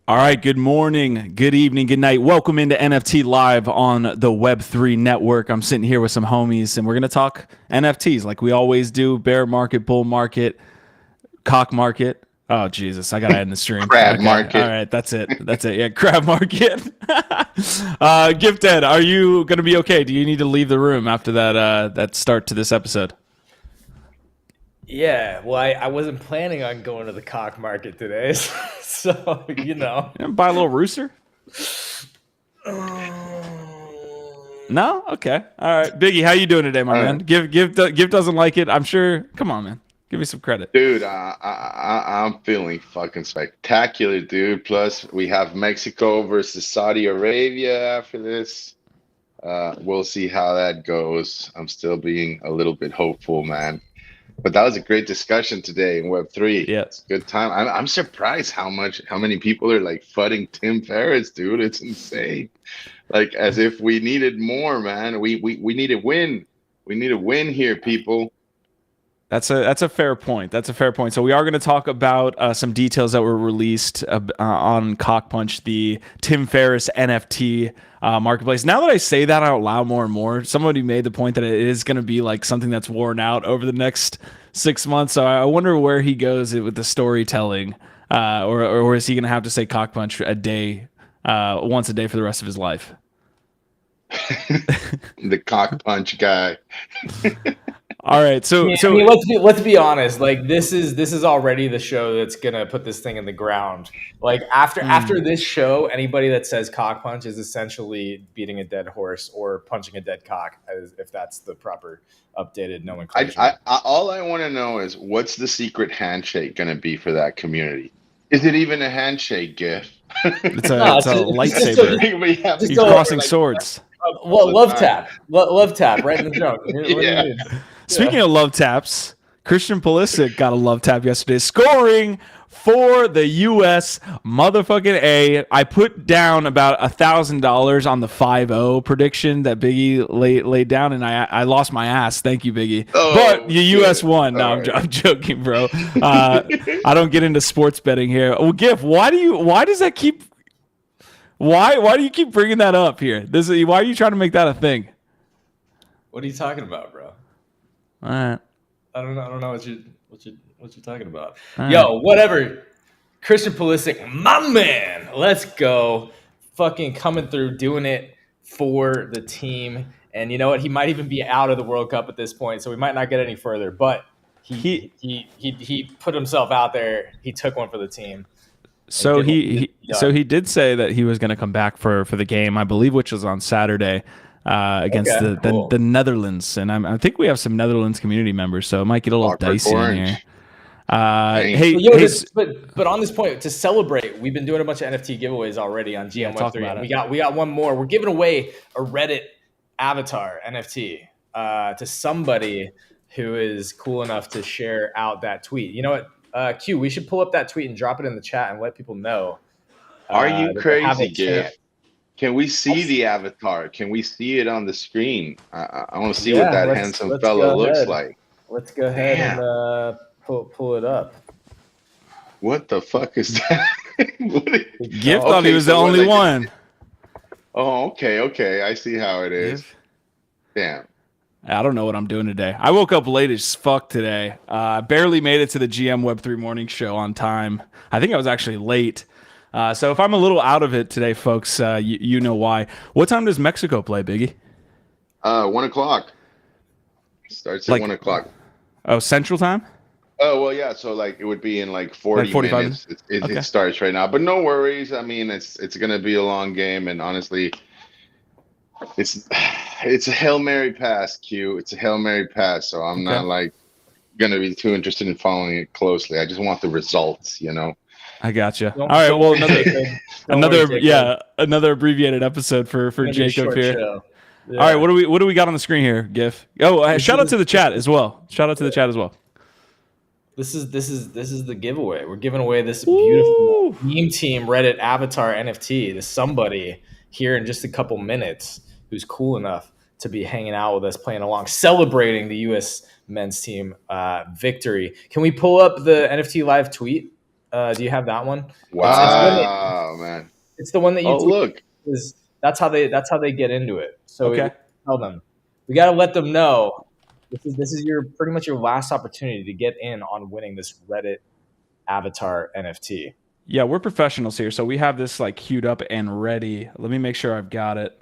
All right, good morning, good evening, good night. Welcome into NFT Live on the Web3 network. I'm sitting here with some homies and we're going to talk NFTs like we always do. Bear market, bull market, cock market. Oh, Jesus, I got to end the stream. Crab Okay, all market. right, that's it. That's it. Yeah, crab market. Gifdead, are you going to be okay? Do you need to leave the room after that start to this episode? Yeah, well, I wasn't planning on going to the cock market today, so Buy a little rooster? No? Okay. All right. Biggie, how you doing today, my man? Give doesn't like it. I'm sure. Come on, man. Give me some credit. Dude, I'm feeling fucking spectacular, dude. Plus, we have Mexico versus Saudi Arabia after this. We'll see how that goes. I'm still being a little bit hopeful, man. But that was a great discussion today in Web3. Yeah. It's a good time. I'm surprised how many people are like fudding Tim Ferriss, dude. It's insane. Like as if we needed more, man. We need a win. We need a win here, people. That's a fair point. That's a fair point. So we are going to talk about some details that were released on CockPunch, the Tim Ferriss NFT Marketplace. Now that I say that out loud more and more, somebody made the point that it is going to be like something that's worn out over the next 6 months. So I wonder where he goes with the storytelling, or is he going to have to say CockPunch once a day for the rest of his life? The CockPunch guy. All right, so I mean, let's be honest. Like this is already the show that's gonna put this thing in the ground. Like after this show, anybody that says cock punch is essentially beating a dead horse or punching a dead cock, if that's the proper updated nomenclature. All I want to know is what's the secret handshake gonna be for that community? Is it even a handshake, Gif? It's a lightsaber. He's crossing swords. Well, love tap right in the junk. Yeah. Speaking of love taps, Christian Pulisic got a love tap yesterday, scoring for the U.S. motherfucking A. I put down about $1,000 on the 5-0 prediction that Biggie laid down, and I lost my ass. Thank you, Biggie. But the U.S. won. No, I'm joking, bro. I don't get into sports betting here. Well, Gif, why do you keep bringing that up here? Why are you trying to make that a thing? What are you talking about, bro? All right. I don't know what you're talking about. Yo, whatever. Christian Pulisic, my man. Let's go. Fucking coming through, doing it for the team. And you know what? He might even be out of the World Cup at this point, so we might not get any further. But he put himself out there. He took one for the team. So he did say that he was going to come back for the game, I believe, which was on Saturday. Against the Netherlands, and I think we have some Netherlands community members, so it might get a little dicey in here. But on this point, to celebrate, we've been doing a bunch of NFT giveaways already on GM Web3. We got one more. We're giving away a Reddit avatar NFT to somebody who is cool enough to share out that tweet. You know what, Q? We should pull up that tweet and drop it in the chat and let people know. Are you crazy, Gif? Can we see the avatar? Can we see it on the screen? I want to see what that handsome fellow looks like. Let's go ahead and pull it up. What the fuck is that? Gif thought he was the only one. Oh, okay. I see how it is. Damn. I don't know what I'm doing today. I woke up late as fuck today. Barely made it to the GM Web3 morning show on time. I think I was actually late. So if I'm a little out of it today, folks, you know why. What time does Mexico play, Biggie? 1 o'clock. Starts at 1 o'clock. Oh, Central Time? Oh, well, yeah. So like it would be in like 40 minutes. It starts right now. But no worries. I mean, it's going to be a long game. And honestly, it's a Hail Mary pass, Q. It's a Hail Mary pass. So I'm not like going to be too interested in following it closely. I just want the results, you know? I gotcha. All right. Well, another abbreviated episode for Jacob here. Yeah. All right. What do we got on the screen here, Gif? Oh, shout out to the chat as well. This is the giveaway. We're giving away this beautiful meme team Reddit avatar NFT to somebody here in just a couple minutes who's cool enough to be hanging out with us, playing along, celebrating the U.S. men's team victory. Can we pull up the NFT live tweet Do you have that one? Wow, man. It's the one that you look. That's how they get into it. So Okay. tell them. We got to let them know this is your pretty much your last opportunity to get in on winning this Reddit avatar NFT. Yeah, we're professionals here, so we have this like queued up and ready. Let me make sure I've got it.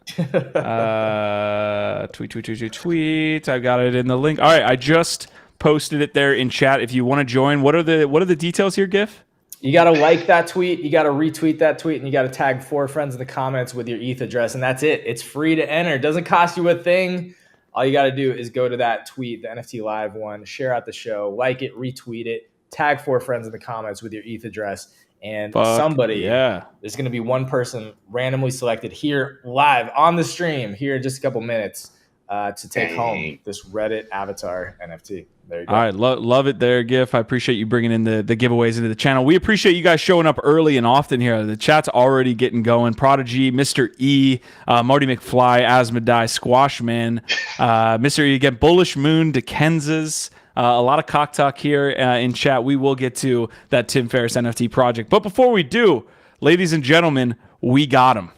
Tweet. I've got it in the link. All right, I just posted it there in chat. If you want to join, what are the details here, Gif? You got to like that tweet, you got to retweet that tweet, and you got to tag 4 friends in the comments with your ETH address, and that's it. It's free to enter. It doesn't cost you a thing. All you got to do is go to that tweet, the NFT Live one, share out the show, like it, retweet it, tag 4 friends in the comments with your ETH address, and there's going to be one person randomly selected here live on the stream here in just a couple minutes to take home this Reddit avatar NFT. There you go. All right, love it there, Gif. I appreciate you bringing in the giveaways into the channel. We appreciate you guys showing up early and often here. The chat's already getting going. Prodigy, Mr. E, Marty McFly, Asmodai, Squashman, Mr. E again, Bullish Moon, Dikenzas. A lot of cock talk here in chat. We will get to that Tim Ferriss NFT project. But before we do, ladies and gentlemen, we got him.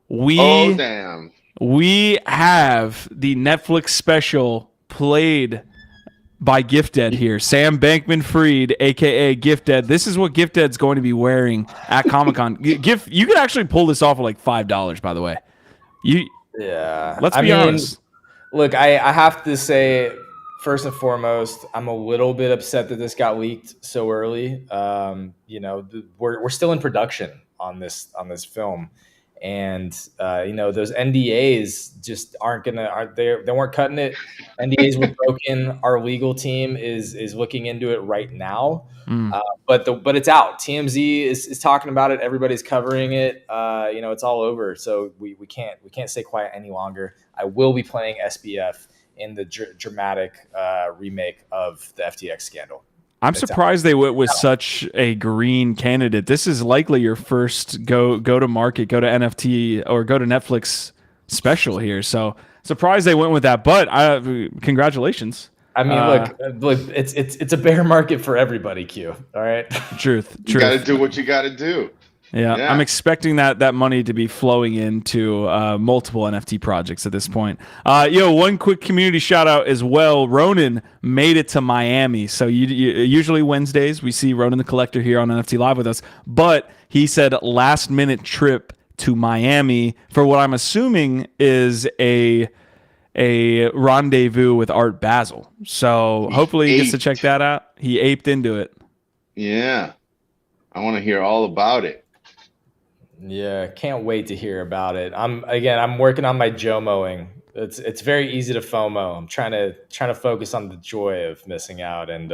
Damn. We have the Netflix special played by Gifdead here. Sam Bankman Fried, a.k.a. Gifdead. This is what Gifdead's going to be wearing at Comic-Con. You could actually pull this off for like $5, by the way. Let's be honest. Look, I have to say, first and foremost, I'm a little bit upset that this got leaked so early. We're still in production on this film, and those NDAs just they weren't cutting it. NDAs were broken. Our legal team is looking into it right now, but it's out. TMZ is talking about it. Everybody's covering it. It's all over. So we can't stay quiet any longer. I will be playing SBF in the dramatic remake of the FTX scandal. I'm surprised they went with such a green candidate. This is likely your first go to market, go to NFT, or go to Netflix special here. So surprised they went with that, but congratulations. I mean, look, it's a bear market for everybody, Q. All right. Truth. You got to do what you got to do. Yeah, I'm expecting that money to be flowing into multiple NFT projects at this point. One quick community shout out as well. Ronan made it to Miami. So usually Wednesdays we see Ronan the Collector here on NFT Live with us, but he said last minute trip to Miami for what I'm assuming is a rendezvous with Art Basel. So hopefully he gets to check that out. He aped into it. Yeah, I want to hear all about it. Yeah, can't wait to hear about it. I'm working on my JOMOing. It's very easy to FOMO. I'm trying to focus on the joy of missing out and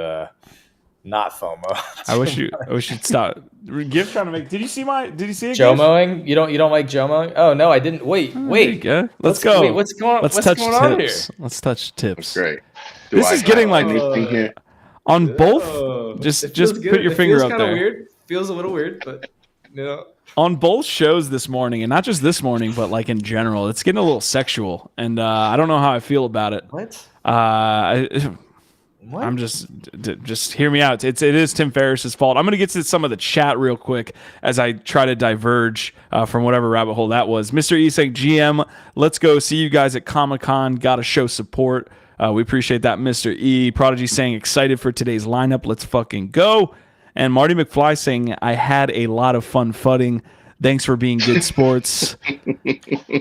not FOMO. I wish you'd stop. Gift trying to make. Did you see it? JOMOing? You don't like JOMOing? Oh no, I didn't. Wait. Let's go. Wait, what's going on here? Let's touch tips. That's great. This is getting like on both. Just put your finger up there. Weird. Feels a little weird, but on both shows this morning, and not just this morning, but like in general, it's getting a little sexual, and I don't know how I feel about it. What? What? I'm just hear me out. It is Tim Ferriss's fault. I'm going to get to some of the chat real quick as I try to diverge from whatever rabbit hole that was. Mr. E saying, GM, let's go see you guys at Comic-Con. Got to show support. We appreciate that, Mr. E. Prodigy saying, excited for today's lineup. Let's fucking go. And Marty McFly saying, I had a lot of fun fudding. Thanks for being good sports.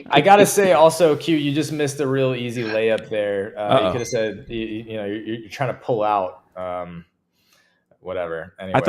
I got to say also, Q, you just missed a real easy layup there. You could have said, you're trying to pull out whatever. Anyway.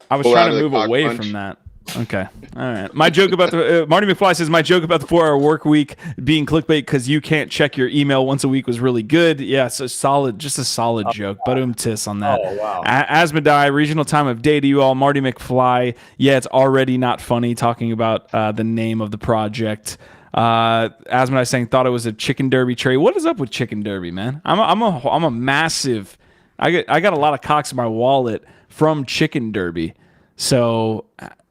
I was trying to move away from that. Okay. All right. My joke about Marty McFly says, my joke about the 4-hour work week being clickbait because you can't check your email once a week was really good. Yeah, it's a solid joke. Boom tiss on that. Oh, wow. Asmodai, regional time of day to you all. Marty McFly. Yeah, it's already not funny talking about the name of the project. Asmodai saying, thought it was a chicken derby trade. What is up with chicken derby, man? I'm a massive, I got a lot of cocks in my wallet from chicken derby. So,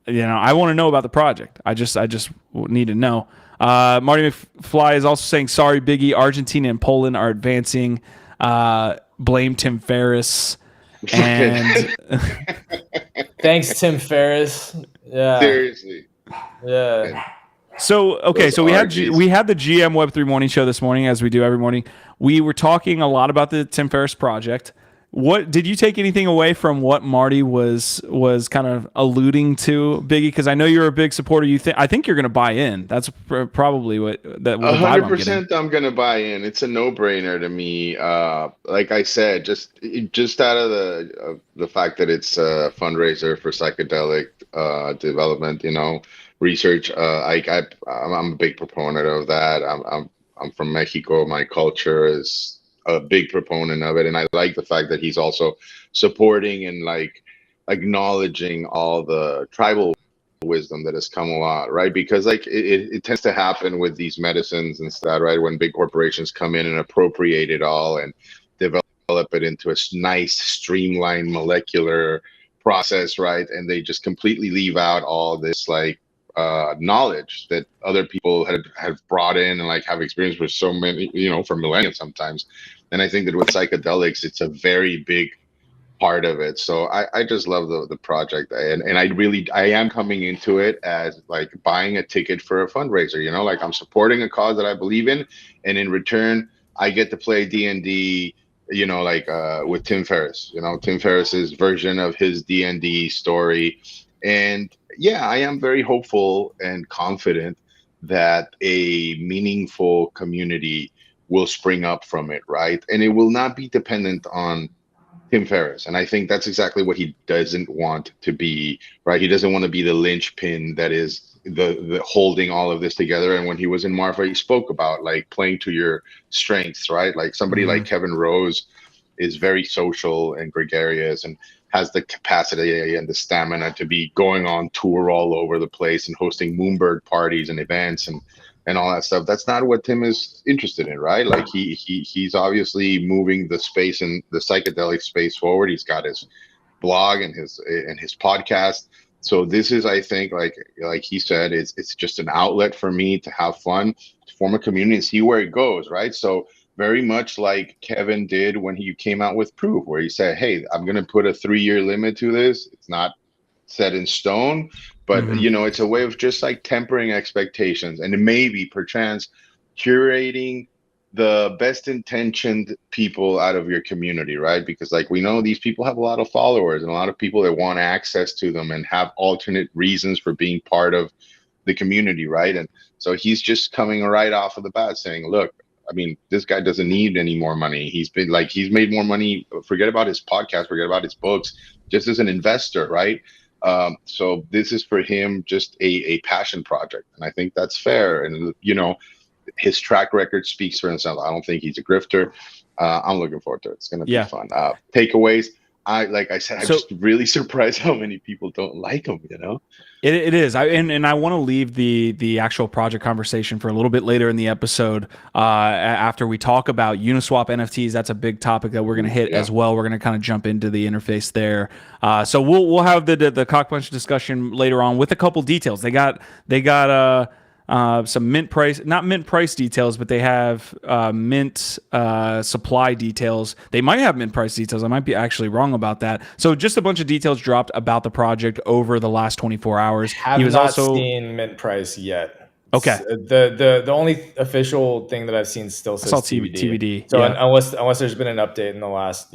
I want to know about the project. I just need to know. Marty McFly is also saying, sorry, Biggie. Argentina and Poland are advancing. Blame Tim Ferriss. And Thanks, Tim Ferriss. Yeah. Seriously. Yeah. So okay, Those so we had the GM Web3 morning show this morning, as we do every morning. We were talking a lot about the Tim Ferriss project. What did you take anything away from what Marty was kind of alluding to, Biggie? Because I know you're a big supporter. I think you're going to buy in. That's probably what that. 100%. I'm going to buy in. It's a no-brainer to me. Like I said, just out of the fact that it's a fundraiser for psychedelic development, research. I'm a big proponent of that. I'm from Mexico. My culture is a big proponent of it, and I like the fact that he's also supporting and like acknowledging all the tribal wisdom that has come a lot, right? Because like it tends to happen with these medicines and stuff, right? When big corporations come in and appropriate it all and develop it into a nice streamlined molecular process, right? And they just completely leave out all this like knowledge that other people have brought in and like have experience with so many, for millennia sometimes. And I think that with psychedelics, it's a very big part of it. So I just love the project, and I am coming into it as like buying a ticket for a fundraiser. Like I'm supporting a cause that I believe in, and in return, I get to play D&D. With Tim Ferriss. Tim Ferriss's version of his D&D story, and yeah, I am very hopeful and confident that a meaningful community will spring up from it, right? And it will not be dependent on Tim Ferriss. And I think that's exactly what he doesn't want to be, right? He doesn't want to be the linchpin that is the holding all of this together. And when he was in Marfa, he spoke about like playing to your strengths, right? Like somebody like Kevin Rose is very social and gregarious and has the capacity and the stamina to be going on tour all over the place and hosting Moonbird parties and events and all that stuff. That's not what Tim is interested in, right? Like he's obviously moving the space and the psychedelic space forward. He's got his blog and his podcast. So this is, I think, like he said, it's just an outlet for me to have fun, to form a community and see where it goes, right? So very much like Kevin did when he came out with Proof, where he said, hey, I'm going to put a 3-year limit to this. It's not set in stone, but it's a way of just like tempering expectations and maybe perchance curating the best intentioned people out of your community, right? Because like we know these people have a lot of followers and a lot of people that want access to them and have alternate reasons for being part of the community, right? And so he's just coming right off of the bat saying, look, I mean, this guy doesn't need any more money. He's made more money. Forget about his podcast, forget about his books, just as an investor, right? So this is for him just a passion project. And I think that's fair. And, his track record speaks for himself. I don't think he's a grifter. I'm looking forward to it. It's going to be fun. Takeaways. I'm just really surprised how many people don't like him, It is. I want to leave the actual project conversation for a little bit later in the episode after we talk about Uniswap NFTs. That's a big topic that we're going to hit as well. We're going to kind of jump into the interface there. So we'll have the CockPunch discussion later on with a couple details. They got some not mint price details, but they have mint supply details. They might have mint price details. I might be actually wrong about that. So just a bunch of details dropped about the project over the last 24 hours. Have he was not also seen mint price yet. Okay. The only official thing that I've seen still says TBD. So unless there's been an update in the last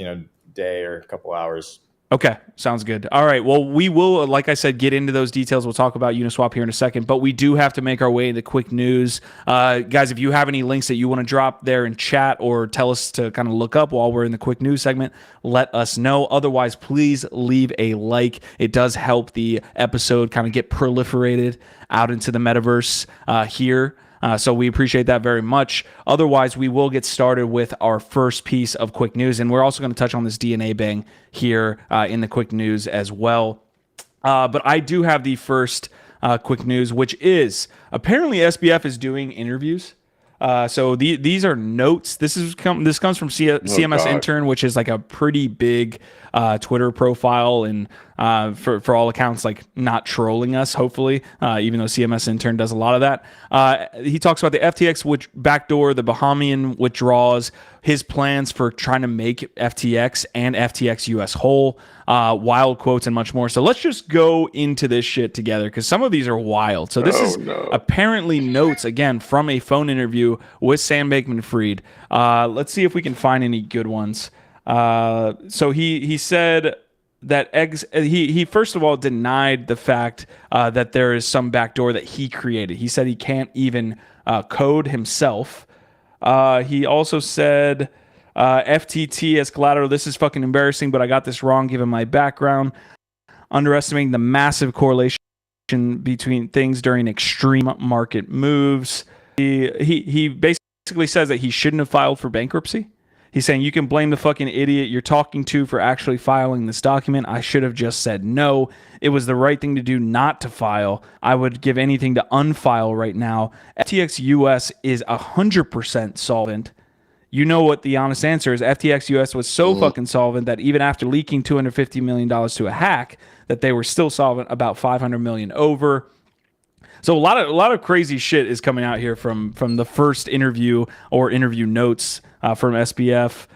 day or a couple hours. Okay, sounds good. All right, well, we will, like I said, get into those details. We'll talk about Uniswap here in a second, but we do have to make our way into quick news. Guys, if you have any links that you want to drop there in chat or tell us to kind of look up while we're in the quick news segment, let us know. Otherwise, please leave a like. It does help the episode kind of get proliferated out into the metaverse here. So we appreciate that very much. Otherwise, we will get started with our first piece of quick news, and we're also going to touch on this DNA bang here in the quick news as well. But I do have the first quick news, which is apparently SBF is doing interviews. So these are notes. This comes from CMS Intern, which is like a pretty big Twitter profile and for all accounts, like not trolling us, hopefully, even though CMS Intern does a lot of that. He talks about the FTX backdoor, the Bahamian withdrawals, his plans for trying to make FTX and FTX US whole, wild quotes, and much more. So let's just go into this shit together, because some of these are wild. So this is apparently notes, again, from a phone interview with Sam Bankman-Fried. Let's see if we can find any good ones. So he said that he first of all denied the fact that there is some backdoor that he created. He said he can't even code himself. He also said FTT as collateral. This is fucking embarrassing, but I got this wrong given my background. Underestimating the massive correlation between things during extreme market moves. He basically says that he shouldn't have filed for bankruptcy. He's saying you can blame the fucking idiot you're talking to for actually filing this document. I should have just said no. It was the right thing to do not to file. I would give anything to unfile right now. FTX US is 100% solvent. You know what the honest answer is. FTX US was so fucking solvent that even after leaking $250 million to a hack, that they were still solvent, about $500 million over. So a lot of crazy shit is coming out here from the first interview or interview notes from SBF.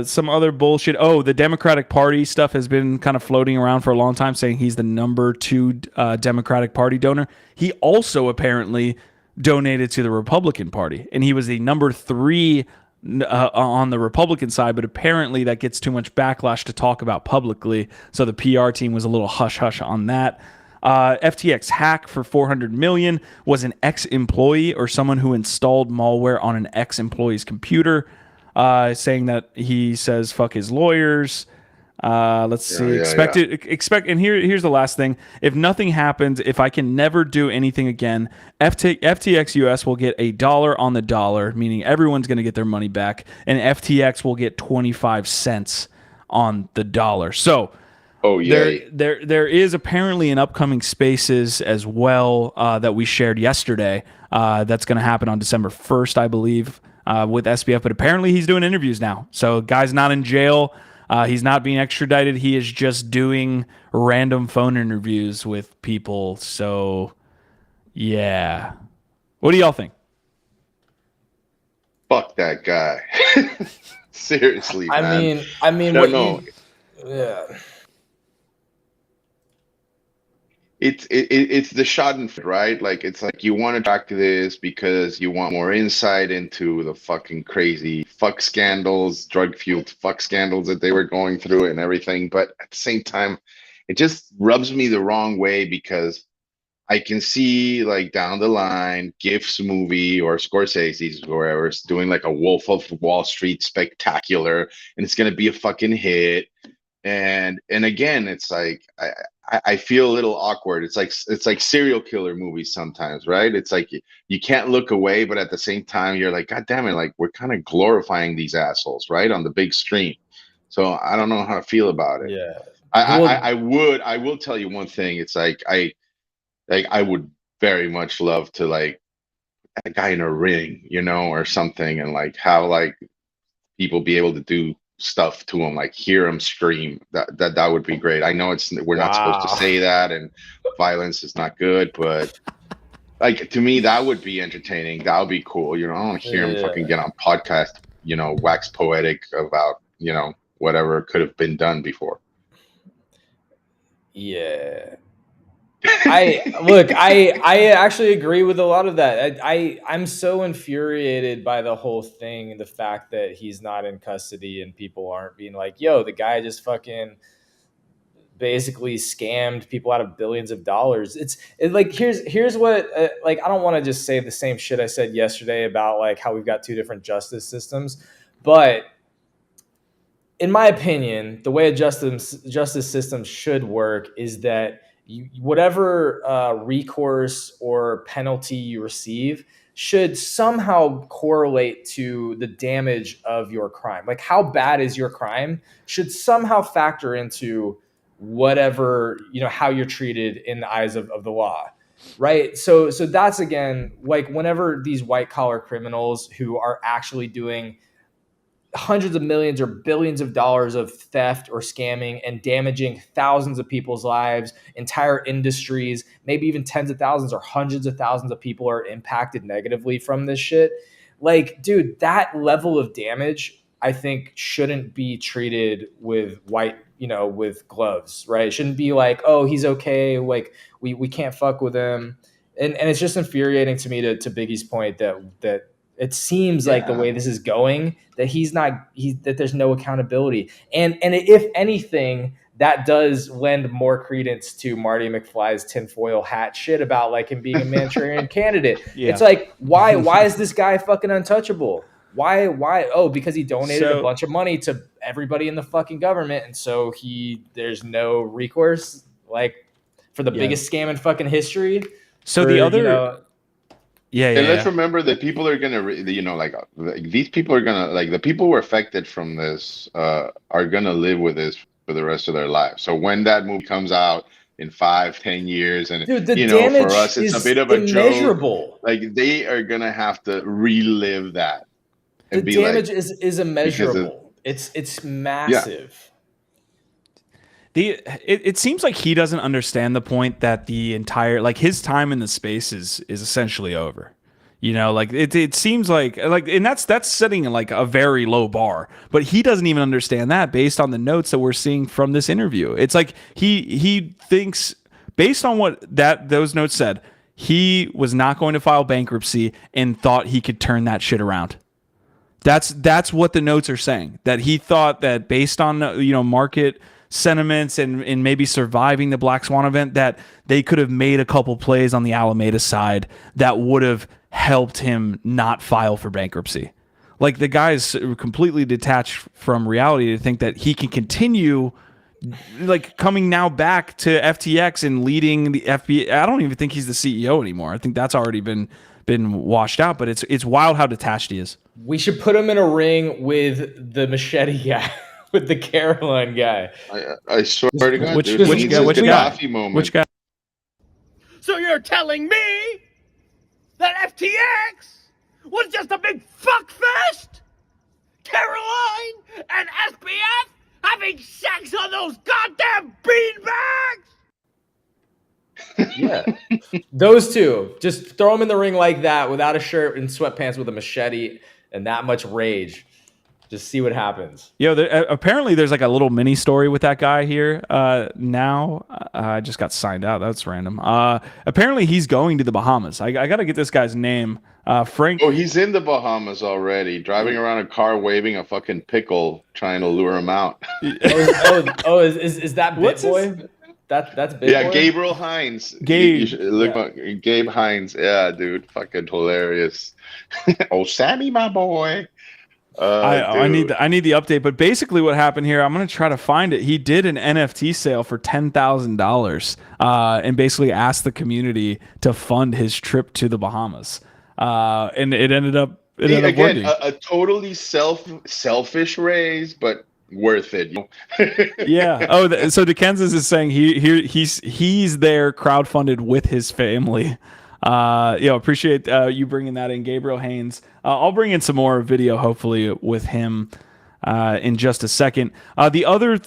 Some other bullshit. Oh, the Democratic Party stuff has been kind of floating around for a long time, saying he's the number 2 Democratic Party donor. He also apparently donated to the Republican Party, and he was the number 3 on the Republican side, but apparently that gets too much backlash to talk about publicly, so the PR team was a little hush-hush on that. FTX hack for $400 million was an ex-employee or someone who installed malware on an ex-employee's computer, saying that he says fuck his lawyers. Let's see. Expect, and here's the last thing. If nothing happens, if I can never do anything again, FTX US will get $1 on the dollar, meaning everyone's going to get their money back, and FTX will get 25 cents on the dollar. So there is apparently an upcoming Spaces as well that we shared yesterday. That's going to happen on December 1st, I believe, with SBF. But apparently he's doing interviews now. So guy's not in jail. He's not being extradited. He is just doing random phone interviews with people. So, yeah. What do y'all think? Fuck that guy. Seriously, man. I mean, what you... Yeah. It's the Schadenfreude, right? Like, it's like you want to track this because you want more insight into the fucking crazy fuck scandals, drug-fueled fuck scandals that they were going through and everything. But at the same time, it just rubs me the wrong way, because I can see, like, down the line, GIF's movie or Scorsese's or wherever, it's doing like a Wolf of Wall Street spectacular, and it's going to be a fucking hit. And again, it's like, I feel a little awkward. It's like serial killer movies sometimes, right? It's like you can't look away, but at the same time, you're like, God damn it, like, we're kind of glorifying these assholes, right, on the big screen. So I don't know how to feel about it. Yeah, I will tell you one thing. It's like I would very much love to, like, a guy in a ring, you know, or something, and like have like people be able to do stuff to him, like hear him scream. That would be great. I know we're not supposed to say that, and violence is not good, but like, to me, that would be entertaining. That would be cool. You know, I don't want to hear him fucking get on podcast, you know, wax poetic about, you know, whatever could have been done before. Yeah. I actually agree with a lot of that. I'm so infuriated by the whole thing, and the fact that he's not in custody and people aren't being like, yo, the guy just fucking basically scammed people out of billions of dollars. It's like, here's what, like, I don't want to just say the same shit I said yesterday about like how we've got 2 different justice systems, but in my opinion, the way a justice system should work is that whatever recourse or penalty you receive should somehow correlate to the damage of your crime. Like, how bad is your crime should somehow factor into whatever, you know, how you're treated in the eyes of the law. Right. So that's, again, like, whenever these white collar criminals who are actually doing hundreds of millions or billions of dollars of theft or scamming and damaging thousands of people's lives, entire industries, maybe even tens of thousands or hundreds of thousands of people are impacted negatively from this shit. Like, dude, that level of damage, I think, shouldn't be treated with with gloves, right? It shouldn't be like, oh, he's okay, like we can't fuck with him. And it's just infuriating to me, to Biggie's point, that it seems like the way this is going, that that there's no accountability. And if anything, that does lend more credence to Marty McFly's tinfoil hat shit about like him being a Manchurian candidate. Yeah. It's like, why is this guy fucking untouchable? Why? Oh, because he donated a bunch of money to everybody in the fucking government, and so there's no recourse, like, for the biggest scam in fucking history. So the other, and let's remember that people are gonna, like these people are gonna, like, the people who are affected from this are gonna live with this for the rest of their lives. So when that movie comes out in 5-10 years, and dude, for us it's a bit of a joke, like they are gonna have to relive that. The damage is immeasurable. It's massive. It seems like he doesn't understand the point that the entire, like, his time in the space is essentially over. Like it seems like, and that's setting like a very low bar, but he doesn't even understand that based on the notes that we're seeing from this interview. It's like he thinks, based on what those notes said, he was not going to file bankruptcy and thought he could turn that shit around. That's what the notes are saying, that he thought that based on market sentiments and maybe surviving the Black Swan event, that they could have made a couple plays on the Alameda side that would have helped him not file for bankruptcy. Like, the guy is completely detached from reality to think that he can continue, like, coming now back to FTX and leading the FBI. I don't even think he's the CEO anymore. I think that's already been washed out, but it's wild how detached he is. We should put him in a ring with the machete guy, with the Caroline guy. I swear to God, which guy? So you're telling me that FTX was just a big fuckfest? Caroline and SBF having sex on those goddamn beanbags? Yeah. Those two, just throw them in the ring like that, without a shirt and sweatpants, with a machete and that much rage. Just see what happens. Apparently there's like a little mini story with that guy here. Now I just got signed out. That's random. Apparently he's going to the Bahamas. I got to get this guy's name. Frank. Oh, he's in the Bahamas already, driving around a car, waving a fucking pickle, trying to lure him out. Is that Bit Boy? That's Bit Boy? Yeah, Gabriel Hines. Gabe. Gabe Hines. Yeah, dude, fucking hilarious. Oh, Sammy, my boy. I need the update, but basically what happened here, I'm going to try to find it. He did an NFT sale for $10,000 and basically asked the community to fund his trip to the Bahamas. And it ended up working. A totally selfish raise, but worth it. Yeah. Oh, so DeKensis is saying he's there crowdfunded with his family. Appreciate you bringing that in, Gabriel Haynes. I'll bring in some more video, hopefully, with him in just a second. The other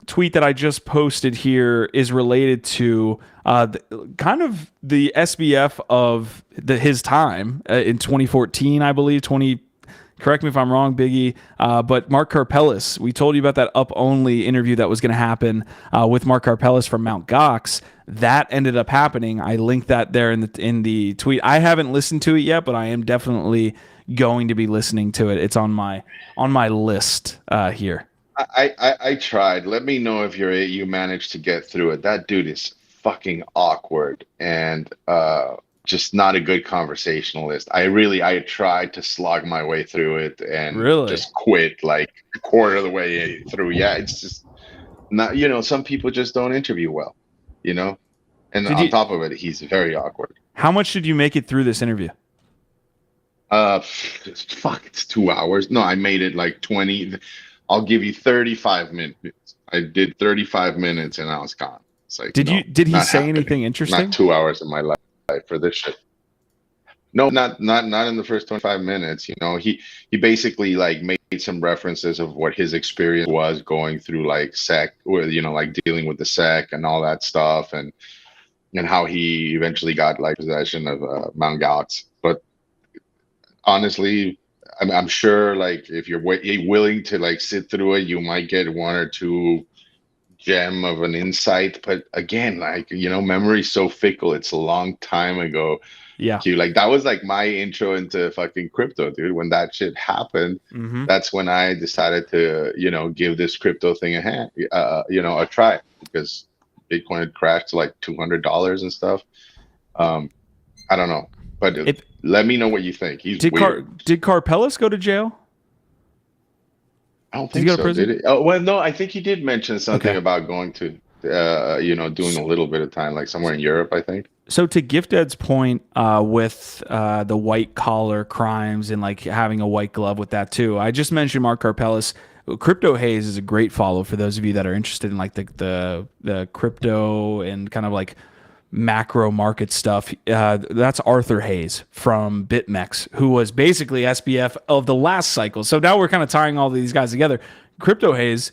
tweet that I just posted here is related to kind of the SBF of his time in 2014, I believe. Correct me if I'm wrong, Biggie. But Mark Karpellis, we told you about that up-only interview that was going to happen with Mark Karpellis from Mt. Gox. That ended up happening. I linked that there in the tweet. I haven't listened to it yet, but I am definitely going to be listening to it. It's on my list here. I tried. Let me know if you managed to get through it. That dude is fucking awkward and just not a good conversationalist. I tried to slog my way through it and just quit like a quarter of the way through. Yeah, it's just not, some people just don't interview well, and on top of it, he's very awkward. How much did you make it through this interview? It's 2 hours. No, I made it like 20. I'll give you 35 minutes. I did 35 minutes and I was gone. It's like, did he say anything interesting? Not 2 hours of my life for this shit. No, not in the first 25 minutes. You know, he basically like made some references of what his experience was going through like SEC, or you know, like dealing with the SEC and all that stuff, and how he eventually got like possession of Mount Gox. But honestly, I'm sure like if you're willing to like sit through it, you might get one or two gem of an insight. But again, like, you know, memory's so fickle. It's a long time ago. Yeah. Like that was like my intro into fucking crypto, dude. When that shit happened, that's when I decided to, you know, give this crypto thing a hand, you know, a try, because Bitcoin had crashed to like $200 and stuff. I don't know, but let me know what you think. He's weird. Did Carpellis go to jail? I don't think so. Did it? Oh, well, no, I think he did mention something about going to, you know, doing a little bit of time, like somewhere in Europe, I think. So to Gifdead's point, with the white collar crimes and like having a white glove with that too, I just mentioned Mark Carpellis. Crypto Haze is a great follow for those of you that are interested in like the crypto and kind of like macro market stuff. That's Arthur Hayes from BitMEX, who was basically SBF of the last cycle. So now we're kind of tying all these guys together. Crypto Hayes,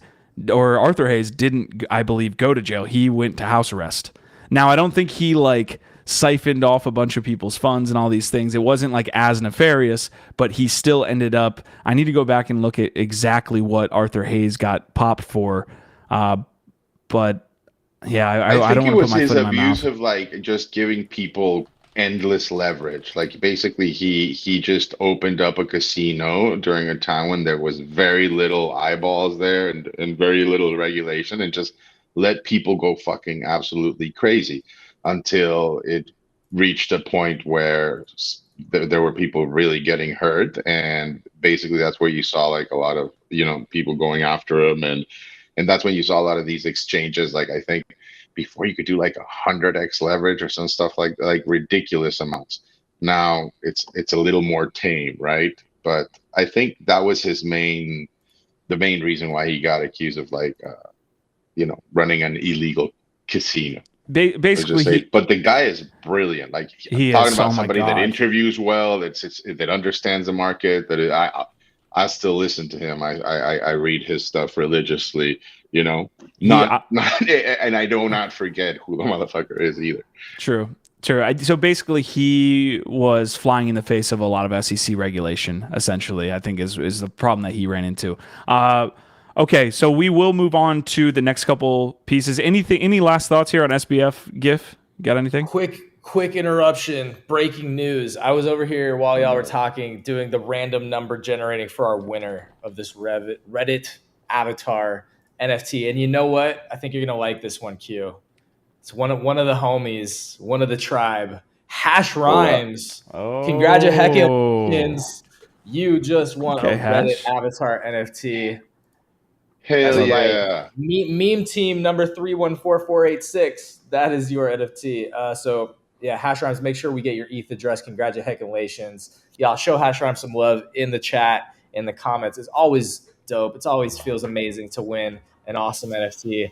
or Arthur Hayes, didn't, I believe, go to jail. He went to house arrest. Now, I don't think he like siphoned off a bunch of people's funds and all these things. It wasn't like as nefarious, but he still ended up, I need to go back and look at exactly what Arthur Hayes got popped for. But yeah, I don't want to put my foot in my mouth. It was his abuse of like just giving people endless leverage. Like basically he just opened up a casino during a time when there was very little eyeballs there and very little regulation, and just let people go fucking absolutely crazy until it reached a point where there were people really getting hurt. And basically that's where you saw like a lot of, you know, people going after him. And that's when you saw a lot of these exchanges. Like I think before you could do like 100x leverage or some stuff like ridiculous amounts. Now it's a little more tame, right? But I think that was the main reason why he got accused of like, you know, running an illegal casino. Basically, but the guy is brilliant. Like talking about somebody that interviews well, that understands the market. That I still listen to him. I read his stuff religiously. You know, and I do not forget who the motherfucker is either. True. So basically, he was flying in the face of a lot of SEC regulation. Essentially, I think is the problem that he ran into. Okay, so we will move on to the next couple pieces. Any last thoughts here on SBF? GIF? Got anything? Quick interruption. Breaking news. I was over here while y'all were talking, doing the random number generating for our winner of this Reddit avatar NFT. And you know what? I think you're gonna like this one, Q. It's one of the homies, one of the tribe. Hash Rhymes. Oh. Congratulations. You just won a Reddit avatar NFT. Hell yeah. Meme team number 314486. That is your NFT. So yeah, Hash Rhymes, make sure we get your ETH address. Congratulations. Y'all show Hash Rhymes some love in the chat, in the comments. It's always dope. It always feels amazing to win an awesome NFT.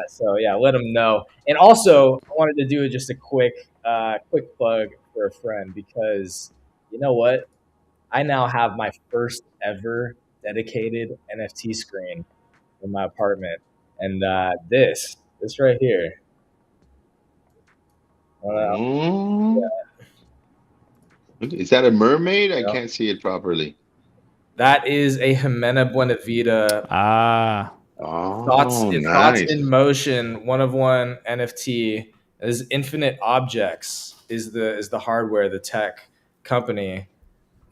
So yeah, let them know. And also, I wanted to do just a quick plug for a friend, because you know what? I now have my first ever dedicated NFT screen in my apartment, and this right here. Is that a mermaid? I can't see it properly. That is a Jimena Buenavida. Thoughts in Motion, one of one NFT. Is Infinite Objects is the hardware, the tech company.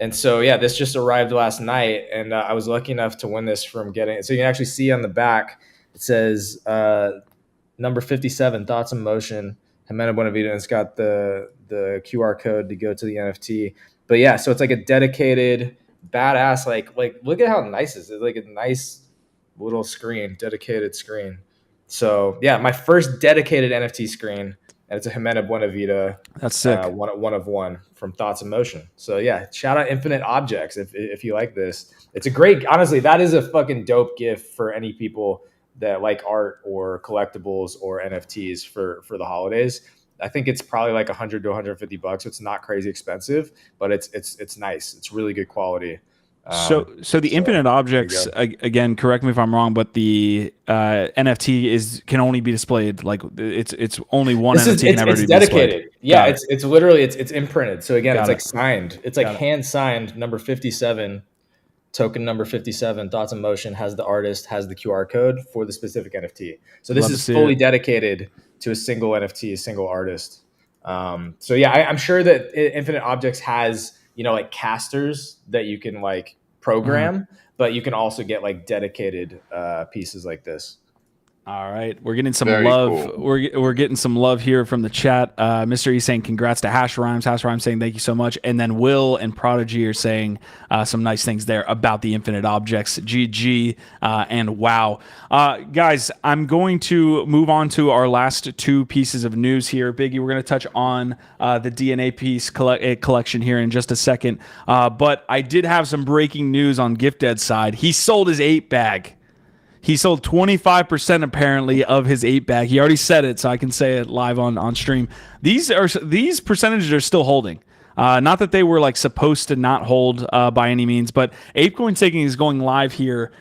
And so, yeah, this just arrived last night, and I was lucky enough to win this from getting it. So you can actually see on the back, it says number 57, Thoughts in Motion, Jimena Buenavida, and it's got the QR code to go to the NFT. But yeah, so it's like a dedicated, badass, like look at how nice it is. It's like a nice little screen, dedicated screen. So yeah, my first dedicated NFT screen. And it's a Jimena Buenavida. That's sick. One of one from Thoughts in Motion. So yeah, shout out Infinite Objects if you like this. It's a great, honestly, that is a fucking dope gift for any people that like art or collectibles or NFTs for the holidays. I think it's probably like $100 to $150. It's not crazy expensive, but it's nice. It's really good quality. So the infinite objects, again, correct me if I'm wrong, but the NFT can only be displayed, like it's only one NFT can ever be dedicated. Displayed. Yeah, it's literally it's imprinted. So again, it's like it. signed. It's like hand signed, number 57, token number 57. Thoughts in Motion has the artist, has the QR code for the specific NFT. So this is fully dedicated to a single NFT, a single artist. So yeah, I'm sure that Infinite Objects has, you know, like casters that you can like program, but you can also get like dedicated pieces like this. All right, we're getting some love. Cool. We're getting some love here from the chat. Mr. E saying congrats to Hash Rhymes. Hash Rhymes saying thank you so much, and then Will and Prodigy are saying some nice things there about the infinite objects. GG and wow, guys. I'm going to move on to our last two pieces of news here. Biggie, we're going to touch on the DNA piece collection here in just a second, but I did have some breaking news on Gifdead's side. He sold his ape bag. He sold 25% apparently of his ape bag. He already said it, so I can say it live on stream. These percentages are still holding. Not that they were like supposed to not hold by any means, but ApeCoin staking is going live here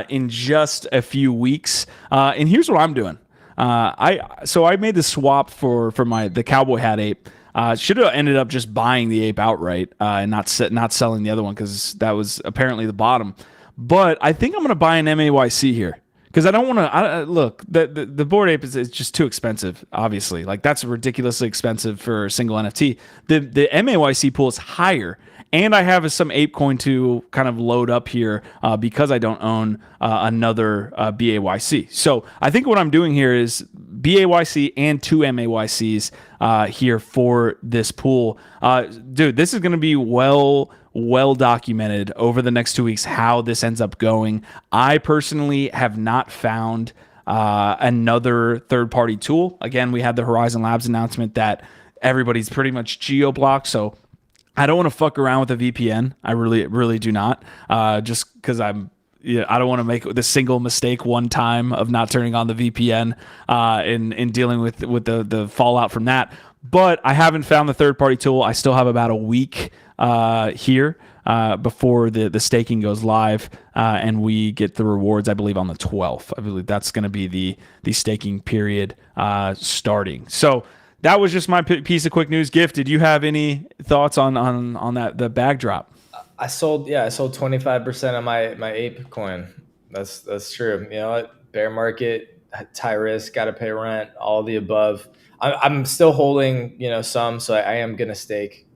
in just a few weeks. And here's what I'm doing. I made the swap for the cowboy hat ape. Should have ended up just buying the ape outright and not selling the other one because that was apparently the bottom. But I think I'm going to buy an MAYC here because I don't want to look. The Bored Ape is just too expensive. Obviously, like that's ridiculously expensive for a single NFT. The MAYC pool is higher, and I have some ApeCoin to kind of load up here because I don't own another BAYC. So I think what I'm doing here is BAYC and 2 MAYCs here for this pool. Dude, this is going to be well documented over the next 2 weeks how this ends up going. I personally have not found another third-party tool. Again, we had the Horizon Labs announcement that everybody's pretty much geo-blocked, so I don't want to fuck around with a VPN. I really do not. Just because I don't want to make the single mistake one time of not turning on the VPN in dealing with the fallout from that. But I haven't found the third-party tool. I still have about a week here before the staking goes live and we get the rewards, I believe, on the 12th. I believe that's going to be the staking period starting. So that was just my piece of quick news. Gift, did you have any thoughts on that the bag drop? I sold 25% of my ApeCoin. That's true. You know what? Bear market, high risk, got to pay rent, all the above. I'm still holding, some, so I am gonna stake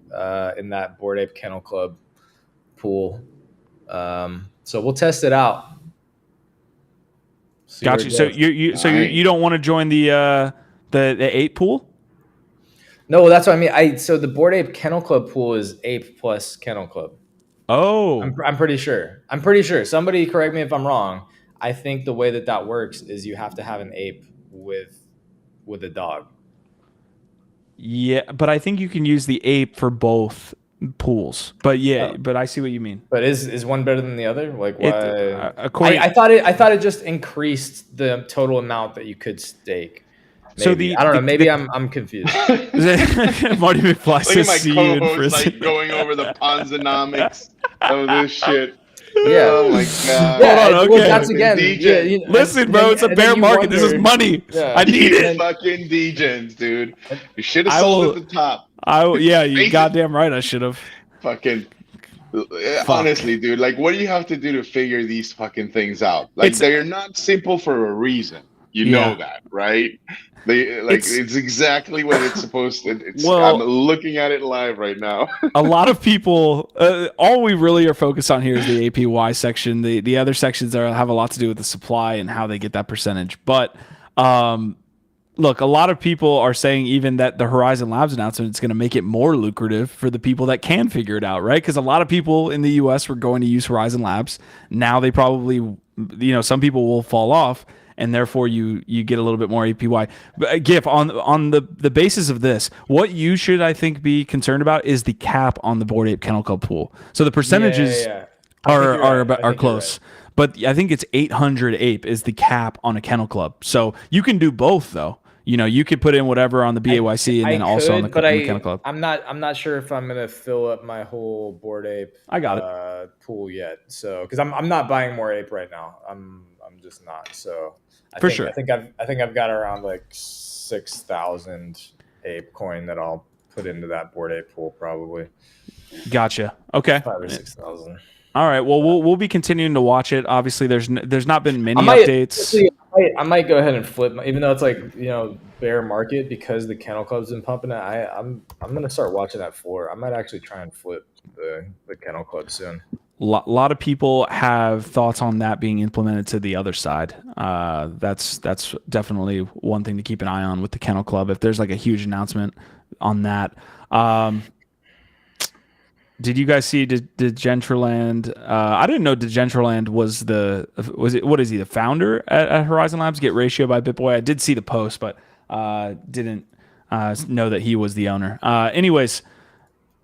in that Bored Ape Kennel Club pool. So we'll test it out. Gotcha. So you don't want to join the ape pool? No, well, that's what I mean. So the Bored Ape Kennel Club pool is ape plus Kennel Club. Oh, I'm pretty sure. Somebody correct me if I'm wrong. I think the way that works is you have to have an ape with a dog. Yeah, but I think you can use the ape for both pools. But but I see what you mean. But is one better than the other? Like why? I thought it just increased the total amount that you could stake. Maybe. So I don't know. Maybe I'm confused. Marty McFly says, "See you in prison." Like going over the Ponzonomics of this shit. Yeah. Oh my god. Yeah. Hold on, Well, okay. that's again. Listen, bro. It's a bear market. This is money. Yeah. I need it. Fucking degens, dude. You should have sold at the top. You goddamn right. I should have. Fucking. Honestly, dude. Like, what do you have to do to figure these fucking things out? Like, they're not simple for a reason. You know that, right? It's exactly what it's supposed to. I'm looking at it live right now. A lot of people, all we really are focused on here is the APY section. The other sections have a lot to do with the supply and how they get that percentage. But look, a lot of people are saying even that the Horizon Labs announcement is going to make it more lucrative for the people that can figure it out, right? Because a lot of people in the US were going to use Horizon Labs. Now they probably, some people will fall off. And therefore, you get a little bit more APY. But GIF, on the basis of this, what you should, I think, be concerned about is the cap on the Bored Ape Kennel Club pool. So the percentages are close. But I think it's 800 ape is the cap on a Kennel Club. So you can do both, though. you could put in whatever on the BAYC and then also on the Kennel Club. I'm not sure if I'm gonna fill up my whole Bored Ape pool yet. So because I'm not buying more ape right now. I'm just not. So I think I've got around like 6,000 ApeCoin that I'll put into that Bored Ape pool probably. Gotcha. Okay. 5,000 or 6,000. All right. Well, we'll be continuing to watch it. Obviously, there's not been many updates. I might go ahead and flip, even though it's like bear market because the Kennel Club's been pumping it. I'm gonna start watching that floor. I might actually try and flip the Kennel Club soon. A lot of people have thoughts on that being implemented to the other side. That's definitely one thing to keep an eye on with the Kennel Club. If there's like a huge announcement on that. Did you guys see Degentraland? I didn't know Degentraland was what is he, the founder at Horizon Labs? Get ratio by BitBoy. I did see the post, but didn't know that he was the owner. Anyways,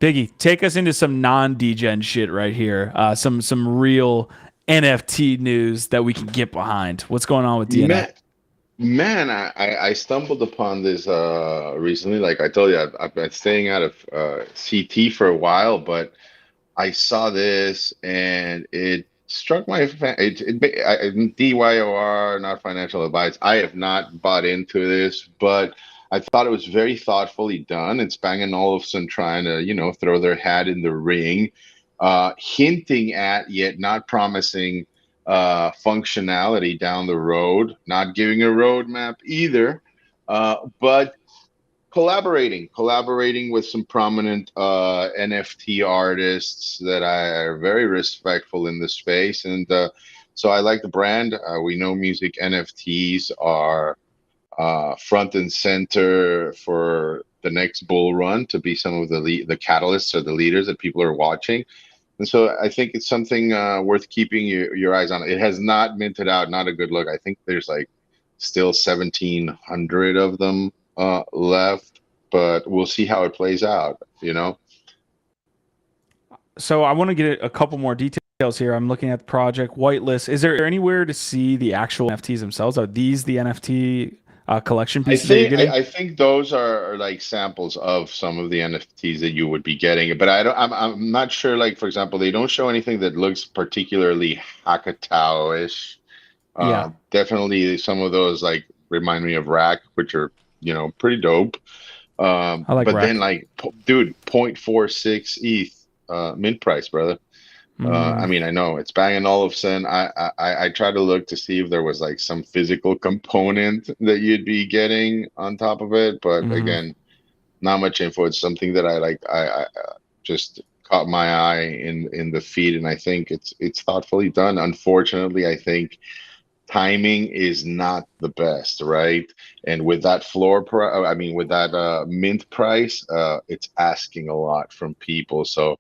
Biggie, take us into some non-degen shit right here. Some real NFT news that we can get behind. What's going on with DNA? Man, I stumbled upon this recently. Like I told you, I've been staying out of CT for a while, but I saw this and it struck my DYOR, not financial advice. I have not bought into this, but I thought it was very thoughtfully done. It's Bang & Olufsen trying to throw their hat in the ring, hinting at yet not promising functionality down the road, not giving a roadmap either, but collaborating with some prominent NFT artists that are very respectful in the space. And so I like the brand. We know music NFTs are front and center for the next bull run to be some of the catalysts or the leaders that people are watching. And so I think it's something worth keeping your eyes on. It has not minted out, not a good look. I think there's like still 1,700 of them left, but we'll see how it plays out, So I want to get a couple more details here. I'm looking at the project whitelist. Is there anywhere to see the actual NFTs themselves? Are these the NFT collection pieces I think those are like samples of some of the NFTs that you would be getting, but I'm not sure. Like, for example, they don't show anything that looks particularly Hackatow-ish. Definitely some of those like remind me of Rack, which are pretty dope. I like but Rack. Then like, dude, 0.46 ETH mint price, brother. I mean, I know it's Bang & Olufsen. I try to look to see if there was like some physical component that you'd be getting on top of it, but again, not much info. It's something that I just caught my eye in the feed, and I think it's thoughtfully done. Unfortunately, I think timing is not the best, right? And with that with that mint price, it's asking a lot from people. So,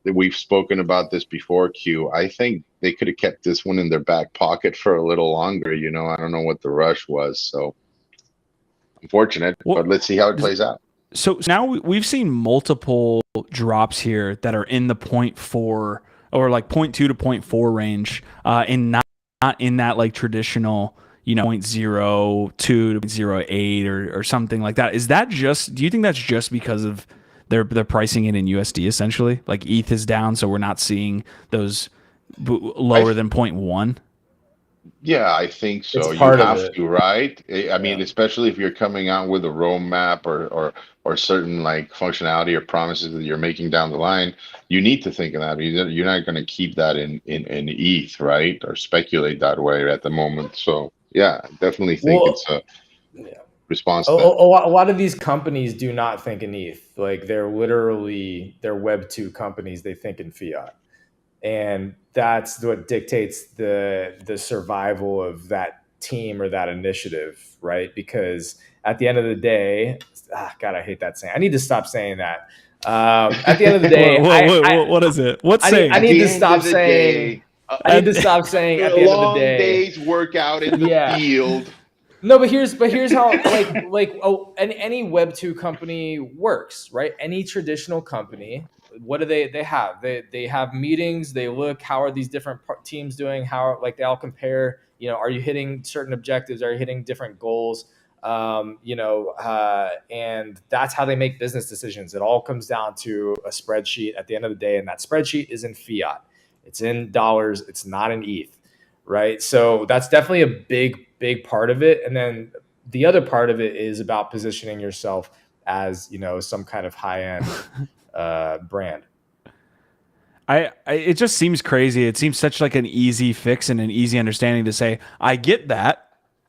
we've spoken about this before, Q. I think they could have kept this one in their back pocket for a little longer. I don't know what the rush was. So unfortunate, but let's see how it plays out. So now we've seen multiple drops here that are in the 0.4 or like 0.2 to 0.4 range, and not in that like traditional, 0.02 to 0.08 or something like that. Is that do you think that's just because of they're pricing it in USD essentially? Like ETH is down, so we're not seeing those lower than 0.1. Yeah, I think so. You have to, right? I mean, especially if you're coming out with a roadmap or certain like functionality or promises that you're making down the line, you need to think of that. You're not going to keep that in ETH, right? Or speculate that way at the moment. So yeah, definitely think it's a response. A lot of these companies do not think in ETH. Like they're Web 2 companies. They think in fiat. And that's what dictates the survival of that team or that initiative, right? Because at the end of the day, God, I hate that saying. I need to stop saying that. At the end of the day, what is it? What's saying? I need to stop saying. I need to stop saying at the end of the day. Day's workout in the field. No, but here's how any Web 2 company works, right? Any traditional company. What do they have? They have meetings. They look, how are these different teams doing? How they all compare. Are you hitting certain objectives? Are you hitting different goals? And that's how they make business decisions. It all comes down to a spreadsheet at the end of the day, and that spreadsheet is in fiat. It's in dollars. It's not in ETH, right? So that's definitely a big part of it. And then the other part of it is about positioning yourself as, some kind of high-end brand. It just seems crazy. It seems such like an easy fix and an easy understanding to say, I get that.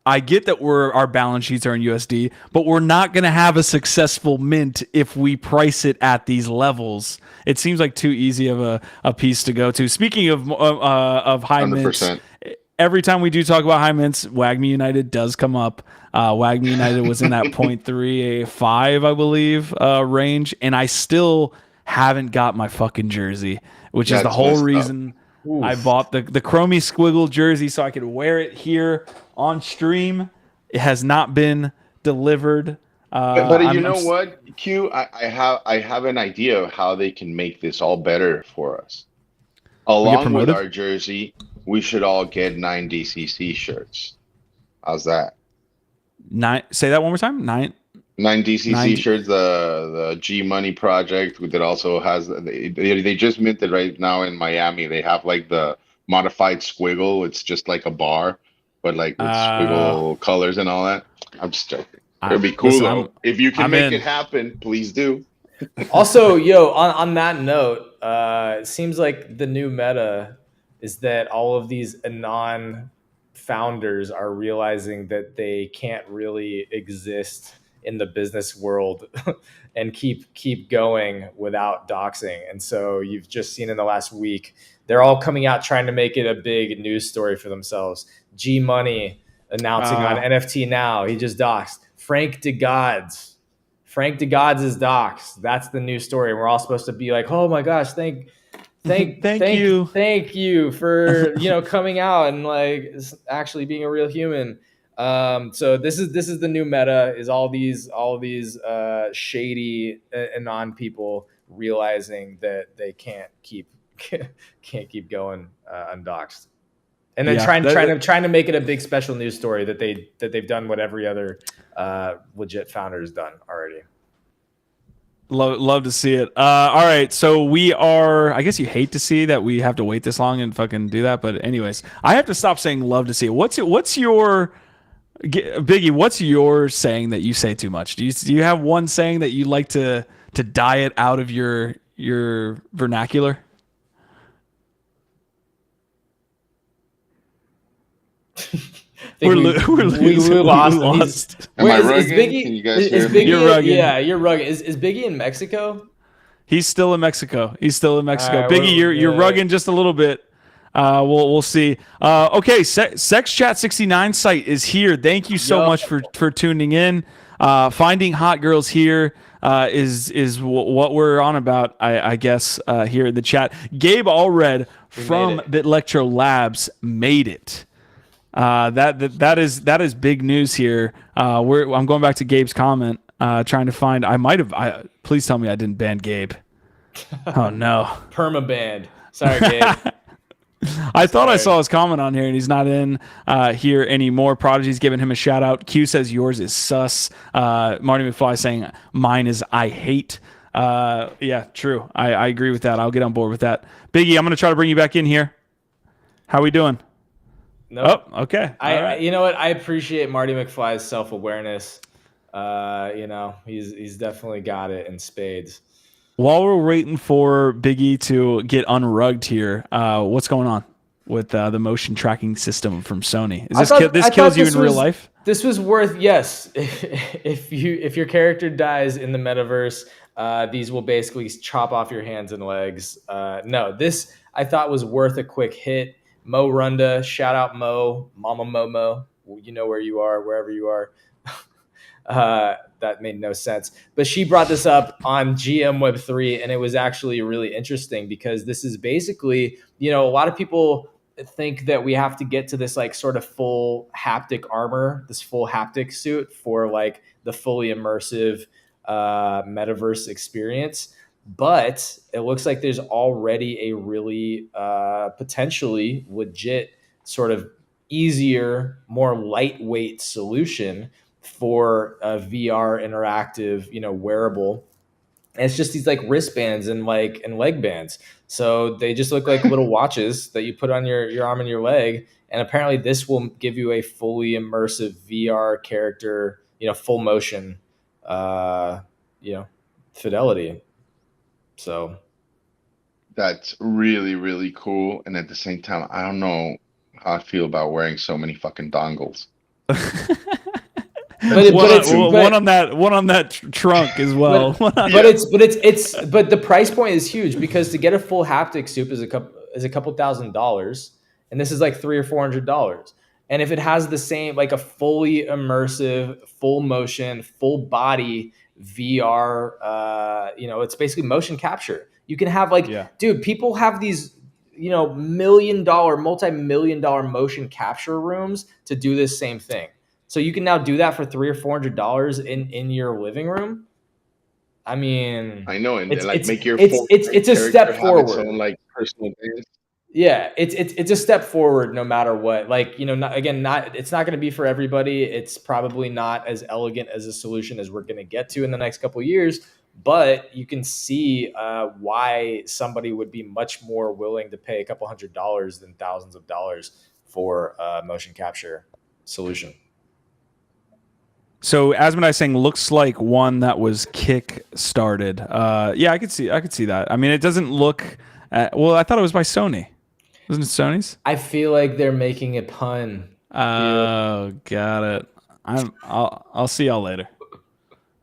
I get that our balance sheets are in USD, but we're not going to have a successful mint if we price it at these levels. It seems like too easy of a piece to go to. Speaking of high 100%. Mints, every time we do talk about high mints, WAGMI United does come up. WAGMI United was in that 0.385, I believe, range, and I still haven't got my fucking jersey, which is the whole reason I bought the Chromie Squiggle jersey so I could wear it here on stream. It has not been delivered. But you know what, Q? I have an idea of how they can make this all better for us. Along with our jersey, we should all get 9 DCC shirts. How's that? 9. Say that one more time. 9 DCC shirts. The G Money project that also has. They just minted right now in Miami. They have like the modified squiggle. It's just like a bar, but like with squiggle colors and all that. I'm just joking. It'd be cool though. If you can make it happen, please do. Also, on that note, it seems like the new meta is that all of these anon founders are realizing that they can't really exist in the business world and keep going without doxing. And so you've just seen in the last week, they're all coming out trying to make it a big news story for themselves. G Money announcing on NFT Now, he just doxed. Frank DeGods is doxed. That's the news story. We're all supposed to be like, oh my gosh, thank you for coming out and like actually being a real human. So this is the new meta, is all these shady anon people realizing that they can't keep going undoxed, and then trying to make it a big special news story that they've done what every other legit founder has done already. Love to see it. All right, so we are. I guess you hate to see that we have to wait this long and fucking do that, but anyways, I have to stop saying love to see it. What's your Biggie? What's your saying that you say too much? Do you have one saying that you like to diet out of your vernacular? We lost. Am I rugging? Can you guys hear me? You're rugging. Yeah, you're rugging. Is Biggie in Mexico? He's still in Mexico. Biggie, you're rugging just a little bit. We'll see. Okay, Sex Chat 69 site is here. Thank you so much for tuning in. Finding hot girls here is what we're on about, I guess, here in the chat. Gabe Allred from Bitlectro Labs made it. That is big news here. I'm going back to Gabe's comment, trying to find. Please tell me I didn't ban Gabe. Oh no, perma-banned. Sorry, Gabe. I thought I saw his comment on here, and he's not in here anymore. Prodigy's giving him a shout out. Q says yours is sus. Marty McFly saying mine is I hate. Yeah, true. I agree with that. I'll get on board with that. Biggie, I'm going to try to bring you back in here. How we doing? Nope. Oh, okay. You know what? I appreciate Marty McFly's self-awareness. He's definitely got it in spades. While we're waiting for Biggie to get unrugged here, what's going on with the motion tracking system from Sony? Is this kills you in real life? This was worth, yes. If your character dies in the metaverse, these will basically chop off your hands and legs. No, this I thought was worth a quick hit. Mo Runda, shout out Mo, Mama Momo. You know where you are, wherever you are. That made no sense. But she brought this up on GM Web3, and it was actually really interesting because this is basically, a lot of people think that we have to get to this like sort of full haptic armor, this full haptic suit for like the fully immersive metaverse experience. But it looks like there's already a really potentially legit sort of easier, more lightweight solution for a VR interactive, wearable. And it's just these like wristbands and leg bands. So they just look like little watches that you put on your arm and your leg. And apparently this will give you a fully immersive VR character, full motion, fidelity. So that's really, really cool. And at the same time, I don't know how I feel about wearing so many fucking dongles. One on that trunk as well. But the price point is huge, because to get a full haptic soup is a couple $1,000s, and this is like $300 or $400. And if it has the same, like a fully immersive, full motion, full body VR, it's basically motion capture. You can have dude, people have these, multi-million-dollar motion capture rooms to do this same thing. So you can now do that for $300 or $400 in your living room. I mean, I know, and make your it's a step forward. Its own, personal dance. Yeah, it's a step forward no matter what. It's not going to be for everybody. It's probably not as elegant as a solution as we're going to get to in the next couple of years. But you can see why somebody would be much more willing to pay a couple $100 than thousands of dollars for a motion capture solution. So Asmodai saying looks like one that was kick started. Yeah, I could see that. I mean, it doesn't look. Well, I thought it was by Sony. Wasn't it Sony's? I feel like they're making a pun. Oh, got it. I'll see y'all later.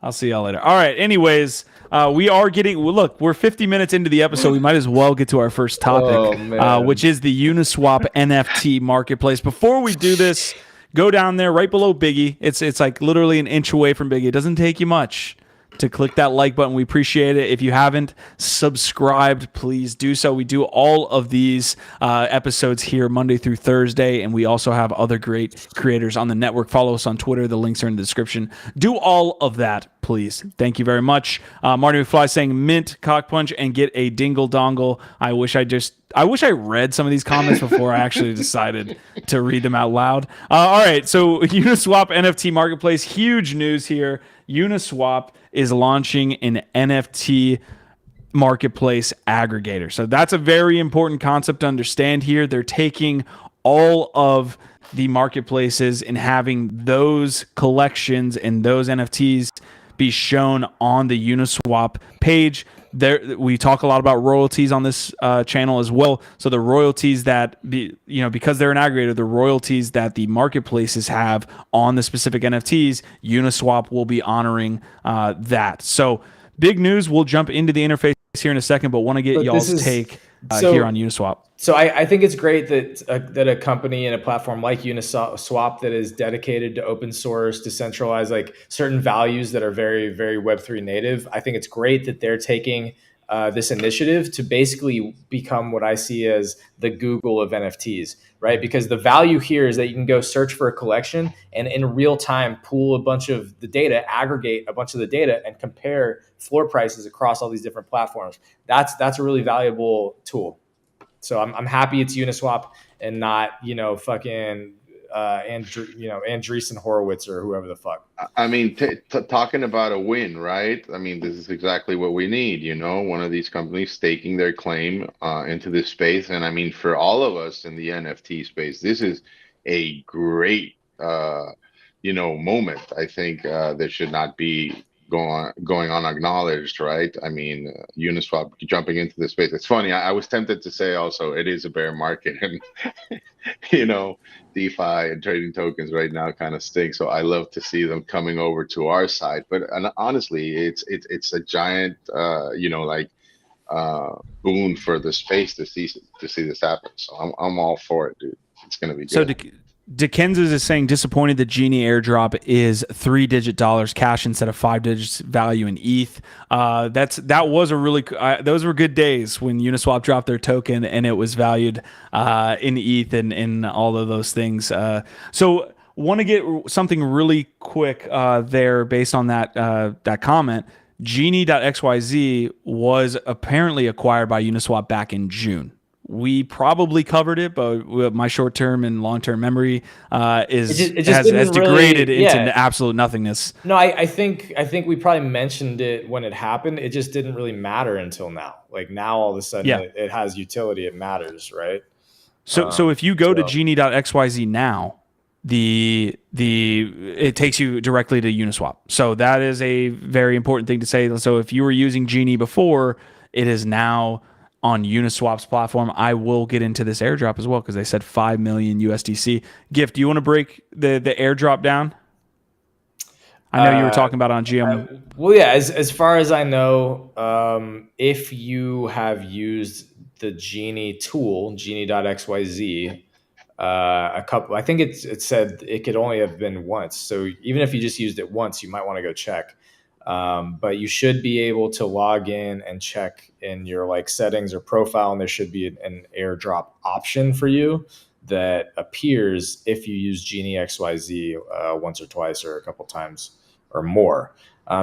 All right. Anyways, we are getting. Look, we're 50 minutes into the episode. We might as well get to our first topic, which is the Uniswap NFT Marketplace. Before we do this, go down there right below Biggie. It's like literally an inch away from Biggie. It doesn't take you much to click that like button. We appreciate it. If you haven't subscribed, please do so. We do all of these episodes here Monday through Thursday, and we also have other great creators on the network. Follow us on Twitter. The links are in the description. Do all of that, please. Thank you very much. Marty McFly saying mint CockPunch and get a dingle dongle. I wish I read some of these comments before I actually decided to read them out loud. All right, so Uniswap NFT Marketplace, huge news here. Uniswap is launching an NFT marketplace aggregator. So that's a very important concept to understand here. They're taking all of the marketplaces and having those collections and those NFTs be shown on the Uniswap page. There, we talk a lot about royalties on this channel as well. So the royalties that because they're an aggregator, the royalties that the marketplaces have on the specific NFTs, Uniswap will be honoring that. So big news. We'll jump into the interface here in a second, but want to get y'all's take here on Uniswap. So I think it's great that a company and a platform like Uniswap that is dedicated to open source, decentralized, like certain values that are very, very Web3 native. I think it's great that they're taking this initiative to basically become what I see as the Google of NFTs, right? Because the value here is that you can go search for a collection and in real time pool a bunch of the data, aggregate a bunch of the data, and compare floor prices across all these different platforms. That's a really valuable tool. So I'm happy it's Uniswap and not fucking Andreessen Horowitz or whoever the fuck. I mean, talking about a win, right? I mean, this is exactly what we need. One of these companies staking their claim into this space, and I mean, for all of us in the NFT space, this is a great moment. I think that should not be going unacknowledged, right? I mean, Uniswap jumping into the space. It's funny. I was tempted to say also it is a bear market, and DeFi and trading tokens right now kind of stink. So I love to see them coming over to our side. But honestly, it's a giant, boon for the space to see this happen. So I'm all for it, dude. It's gonna be good. So Dickenses is saying disappointed the Genie airdrop is $3-digit dollars cash instead of 5 digits value in ETH. That was a really those were good days when Uniswap dropped their token and it was valued in ETH and all of those things. So want to get something really quick there based on that comment. Genie.xyz was apparently acquired by Uniswap back in June. we probably covered it, but my short-term and long-term memory has degraded into absolute nothingness. No, I think we probably mentioned it when it happened. It just didn't really matter until now. Like now, all of a sudden, it has utility. It matters, right? So if you go to genie.xyz now, it takes you directly to Uniswap. So that is a very important thing to say. So if you were using Genie before, it is now on Uniswap's platform. I will get into this airdrop as well because they said 5 million USDC. Gift, do you want to break the airdrop down? I know you were talking about on GM. Well, yeah, as far as I know, if you have used the Genie tool, genie.xyz, I think it said it could only have been once. So even if you just used it once, you might want to go check. But you should be able to log in and check in your like settings or profile, and there should be an airdrop option for you that appears if you use Genie XYZ once or twice or a couple times or more.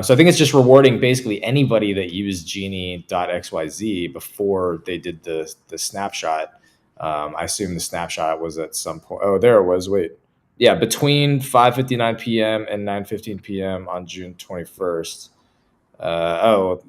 So I think it's just rewarding basically anybody that used Genie.xyz before they did the snapshot. I assume the snapshot was at some point. Oh, there it was. Wait. Yeah, between 5:59 p.m. and 9:15 p.m. on June 21st.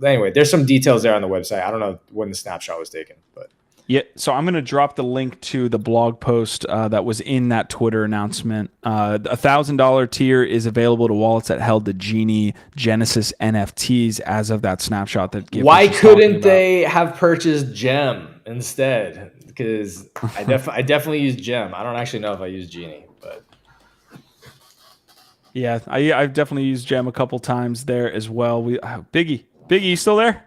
Anyway, there's some details there on the website. I don't know when the snapshot was taken, but yeah. So I'm going to drop the link to the blog post that was in that Twitter announcement. $1,000 tier is available to wallets that held the Genie Genesis NFTs as of that snapshot. Why couldn't they have purchased Gem instead? Because I definitely use Gem. I don't actually know if I use Genie, but. Yeah, I've definitely used Gem a couple times there as well. Biggie, you still there?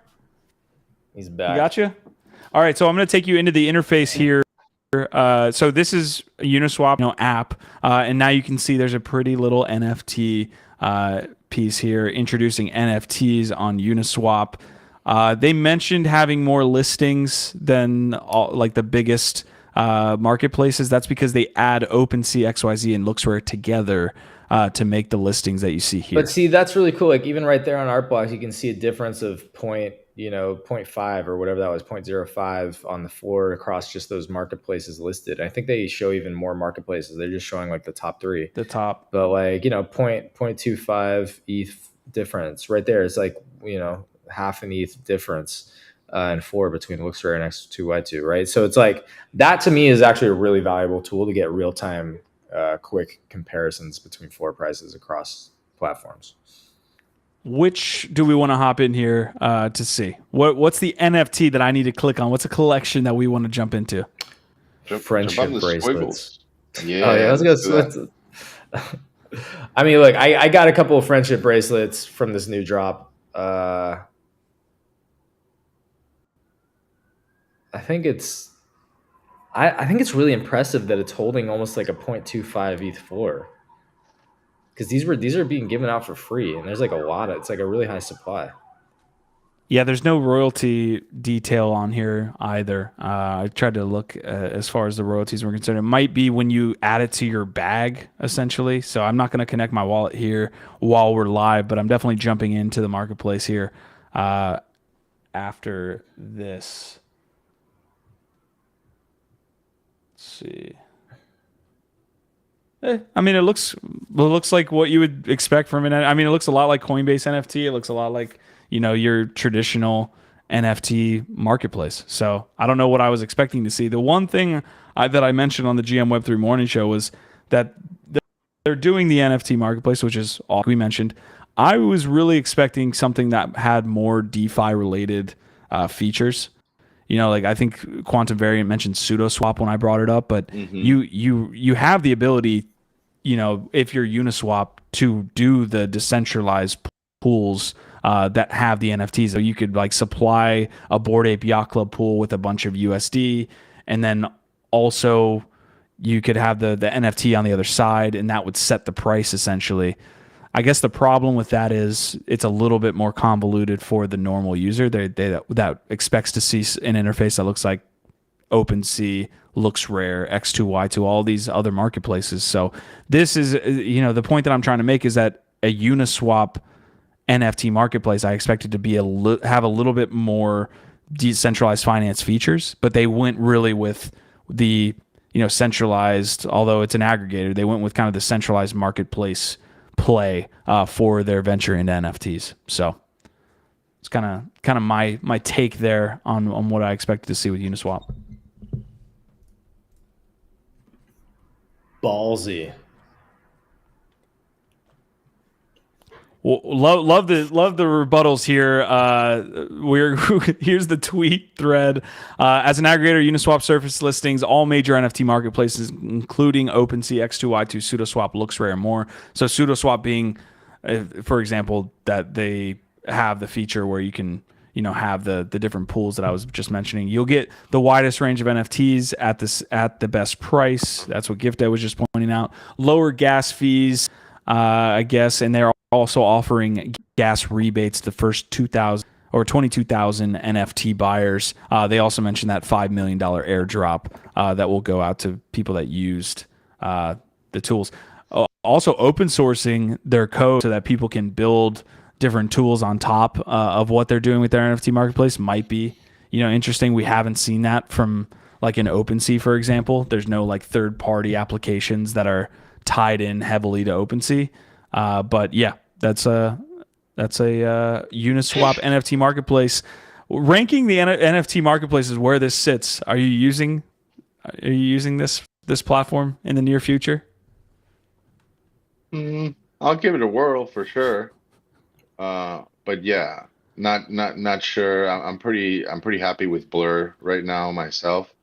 He's back. You gotcha? All right, so I'm going to take you into the interface here. So this is a Uniswap app, and now you can see there's a pretty little NFT piece here introducing NFTs on Uniswap. They mentioned having more listings than like the biggest marketplaces. That's because they add OpenSea, XYZ, and LooksRare together to make the listings that you see here. But see, that's really cool. Like even right there on Artbox, you can see a difference of 0.5 or whatever that was, 0.05 on the floor across just those marketplaces listed. I think they show even more marketplaces. They're just showing like the top three. The top. But like, 0.25 ETH difference right there. It's like, half an ETH difference in floor between LooksRare and X2Y2, right? So it's like, that to me is actually a really valuable tool to get real-time quick comparisons between floor prices across platforms. Which do we want to hop in here to see? What's the NFT that I need to click on? What's a collection that we want to jump into? Friendship bracelets. Yeah. Oh, yeah, let's go. I mean, look, I got a couple of friendship bracelets from this new drop. I think it's really impressive that it's holding almost like a 0.25 ETH floor. Because these are being given out for free, and there's like it's like a really high supply. Yeah, there's no royalty detail on here either. I tried to look as far as the royalties were concerned. It might be when you add it to your bag, essentially. So I'm not going to connect my wallet here while we're live, but I'm definitely jumping into the marketplace here after this. Let's see. I mean, it looks like what you would expect from it. I mean, it looks a lot like Coinbase NFT. It looks a lot like, your traditional NFT marketplace. So I don't know what I was expecting to see. The one thing that I mentioned on the GM Web3 morning show was that they're doing the NFT marketplace, which is all we mentioned. I was really expecting something that had more DeFi related features. Like I think Quantum Variant mentioned pseudo swap when I brought it up, but you have the ability, if you're Uniswap, to do the decentralized pools that have the NFTs. So you could like supply a Bored Ape Yacht Club pool with a bunch of USD, and then also you could have the NFT on the other side, and that would set the price essentially. I guess the problem with that is it's a little bit more convoluted for the normal user that expects to see an interface that looks like OpenSea, LooksRare, X2Y2, all these other marketplaces. So this is, the point that I'm trying to make is that a Uniswap NFT marketplace, I expect it to be have a little bit more decentralized finance features, but they went really with the centralized, although it's an aggregator, they went with kind of the centralized marketplace play for their venture into NFTs. So it's kind of my take there on what I expected to see with Uniswap. Ballsy. Well, love the rebuttals here. Here's the tweet thread. As an aggregator, Uniswap surface listings all major NFT marketplaces, including OpenSea, X2Y2, SudoSwap, LooksRare, and more. So SudoSwap being, for example, that they have the feature where you can have the different pools that I was just mentioning. You'll get the widest range of NFTs at the best price. That's what Gifdead was just pointing out. Lower gas fees, I guess, and they're also offering gas rebates to the first 2,000 or 22,000 NFT buyers. They also mentioned that $5 million airdrop that will go out to people that used the tools. Also open sourcing their code so that people can build different tools on top of what they're doing with their NFT marketplace might be interesting. We haven't seen that from like an OpenSea, for example. There's no like third-party applications that are tied in heavily to OpenSea. But yeah, that's a Uniswap NFT marketplace. Ranking the NFT marketplace is where this sits. Are you using this platform in the near future? I'll give it a whirl for sure. But yeah, not sure. I'm pretty happy with Blur right now myself,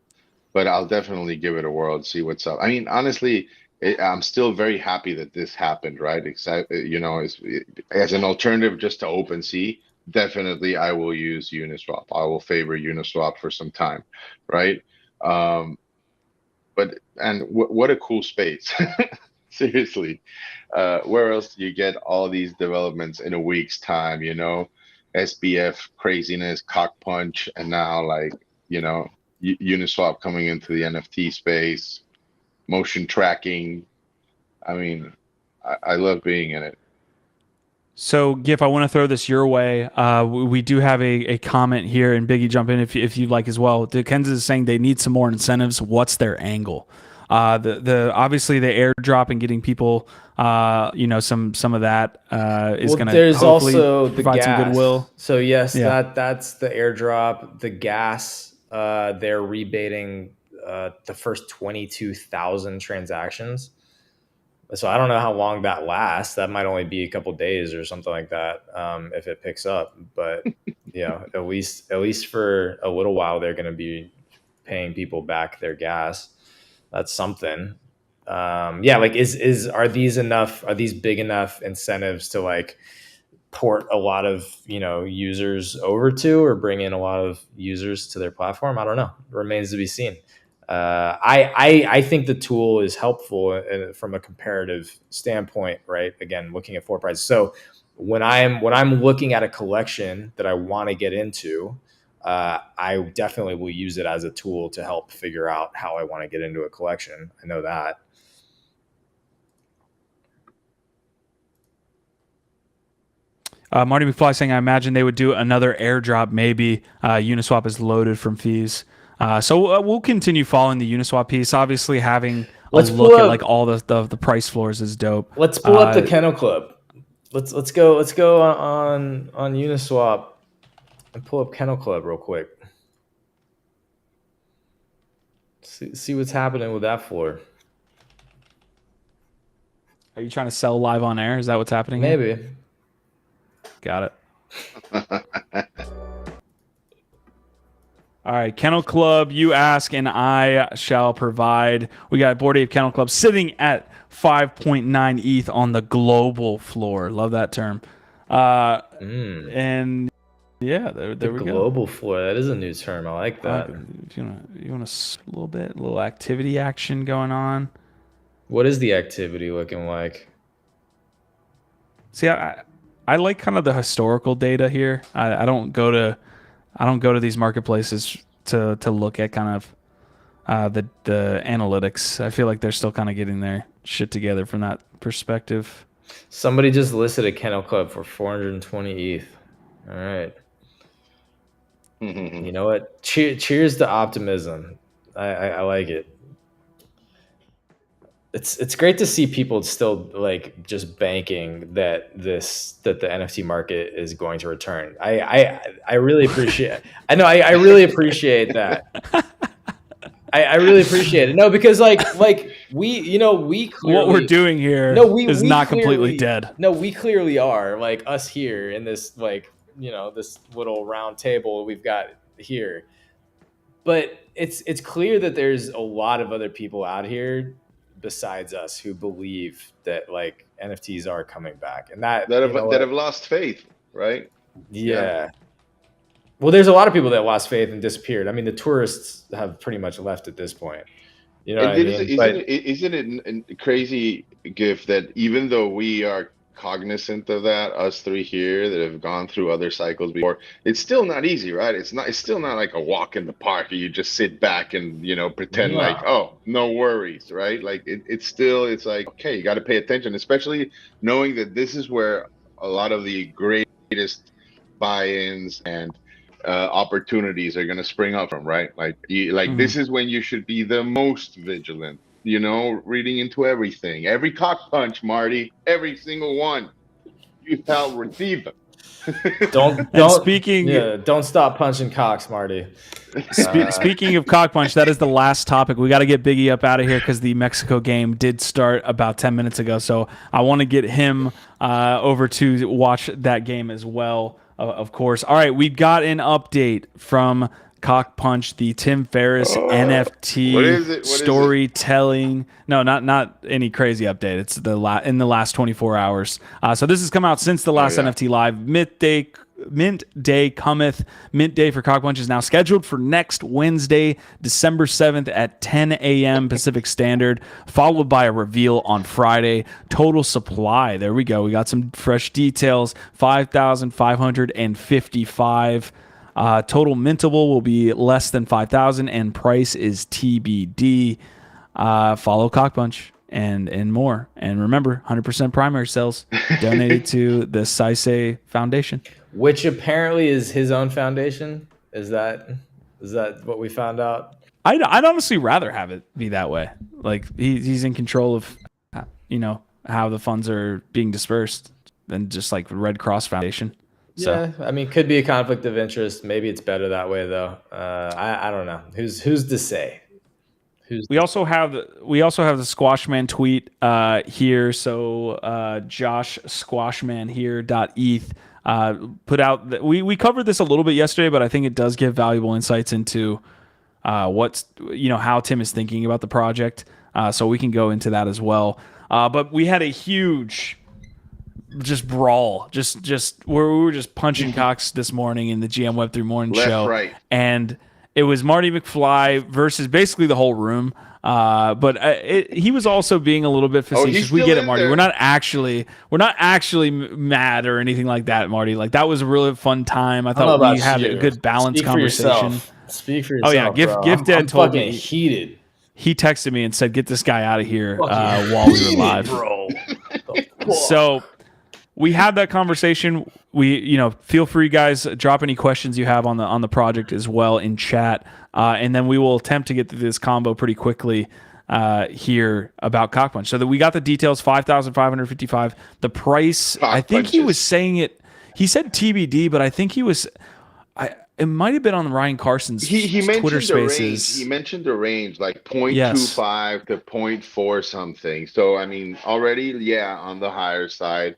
but I'll definitely give it a whirl and see what's up. I mean, honestly, I'm still very happy that this happened, right? Except, as an alternative just to OpenSea, definitely I will use Uniswap. I will favor Uniswap for some time, right? What a cool space. Seriously. Where else do you get all these developments in a week's time? SBF craziness, CockPunch, and now Uniswap coming into the NFT space. Motion tracking. I mean, I love being in it. So, Gif, I want to throw this your way. We do have a comment here, and Biggie, jump in if you'd like as well. Kansas is saying they need some more incentives. What's their angle? The obviously the airdrop and getting people, some of that is going to there's also the provide gas. some goodwill. So yes, that's the airdrop. The gas, they're rebating the first 22,000 transactions. So I don't know how long that lasts. That might only be a couple days or something like that, if it picks up. But at least for a little while, they're going to be paying people back their gas. That's something. Are these big enough incentives to like port a lot of users over to, or bring in a lot of users to their platform? I don't know. It remains to be seen. I think the tool is helpful from a comparative standpoint, right? Again, looking at floor prices. So when I'm looking at a collection that I want to get into, I definitely will use it as a tool to help figure out how I want to get into a collection. I know that. Marty McFly saying, I imagine they would do another airdrop. Maybe Uniswap is loaded from fees. So we'll continue following the Uniswap piece. Obviously, having a look at like all the price floors is dope. Let's pull up the Kennel Club. Let's go on Uniswap and pull up Kennel Club real quick. See what's happening with that floor. Are you trying to sell live on air? Is that what's happening? Maybe. Here? Got it. All right, Kennel Club, you ask and I shall provide. We got Bored Ape Kennel Club sitting at 5.9 ETH on the global floor. Love that term. And yeah, there we go. Global floor. That is a new term. I like that. You want a little activity action going on. What is the activity looking like? See, I like kind of the historical data here. I don't go to these marketplaces to look at kind of the analytics. I feel like they're still kind of getting their shit together from that perspective. Somebody just listed a Kennel Club for 420 ETH. All right. You know what? Cheers to optimism. I like it. It's great to see people still like just banking that the NFT market is going to return. I really appreciate. I know I really appreciate that. I really appreciate it. No, because like we clearly, what we're doing here is not completely dead. No, we clearly are, like us here in this like this little round table we've got here. But it's clear that there's a lot of other people out here besides us who believe that like NFTs are coming back, and that have lost faith, right? Yeah. Well, there's a lot of people that lost faith and disappeared. I mean, the tourists have pretty much left at this point. You know what I mean? Isn't it a crazy gift that even though we are cognizant of that, us three here that have gone through other cycles before, it's still not easy, right? It's still not like a walk in the park or you just sit back and pretend like, oh, no worries, right? Like it's like, okay, you got to pay attention, especially knowing that this is where a lot of the greatest buy-ins and opportunities are going to spring up from, right? Like this is when you should be the most vigilant, reading into everything, every CockPunch, Marty, every single one. You shall receive them. Don't stop punching cocks, Marty. Speaking of CockPunch, that is the last topic. We got to get Biggie up out of here because the Mexico game did start about 10 minutes ago. So I want to get him over to watch that game as well. Of course. All right, we got an update from CockPunch, the Tim Ferriss NFT storytelling. No, not any crazy update. It's in the last 24 hours. So this has come out since the last NFT live. Mint Day cometh. Mint Day for CockPunch is now scheduled for next Wednesday, December 7th at 10 a.m. Pacific Standard, followed by a reveal on Friday. Total supply, there we go. We got some fresh details, 5,555. Total mintable will be less than 5,000, and price is TBD. Follow CockPunch and more. And remember, 100% primary sales donated to the Saisei Foundation. Which apparently is his own foundation. Is that what we found out? I'd honestly rather have it be that way. Like he's in control of, how the funds are being dispersed than just like Red Cross Foundation. So. Yeah, I mean, could be a conflict of interest. Maybe it's better that way, though. I don't know. Who's to say? We also have the Squashman tweet here. So Josh Squashman here .eth put out we covered this a little bit yesterday, but I think it does give valuable insights into what's how Tim is thinking about the project. So we can go into that as well. But we had a huge brawl, just where we were just punching cocks this morning in the GM Web3 morning show. Right. And it was Marty McFly versus basically the whole room. But he was also being a little bit facetious. We get it, Marty. There. We're not actually mad or anything like that, Marty. Like that was a really fun time. I thought we had a good balanced conversation. Speak for yourself. Oh yeah, Gifdead told me heated. He texted me and said, "Get this guy out of here," while we were live, bro. So we had that conversation. We, feel free, guys, drop any questions you have on the project as well in chat, and then we will attempt to get through this combo pretty quickly here about CockPunch. So that we got the details: 5,555. The price, I think he was saying it. He said TBD, but I think he was. It might have been on Ryan Carson's Twitter Spaces. He mentioned the range, like 0.25 to 0.4 something. So I mean, already, on the higher side.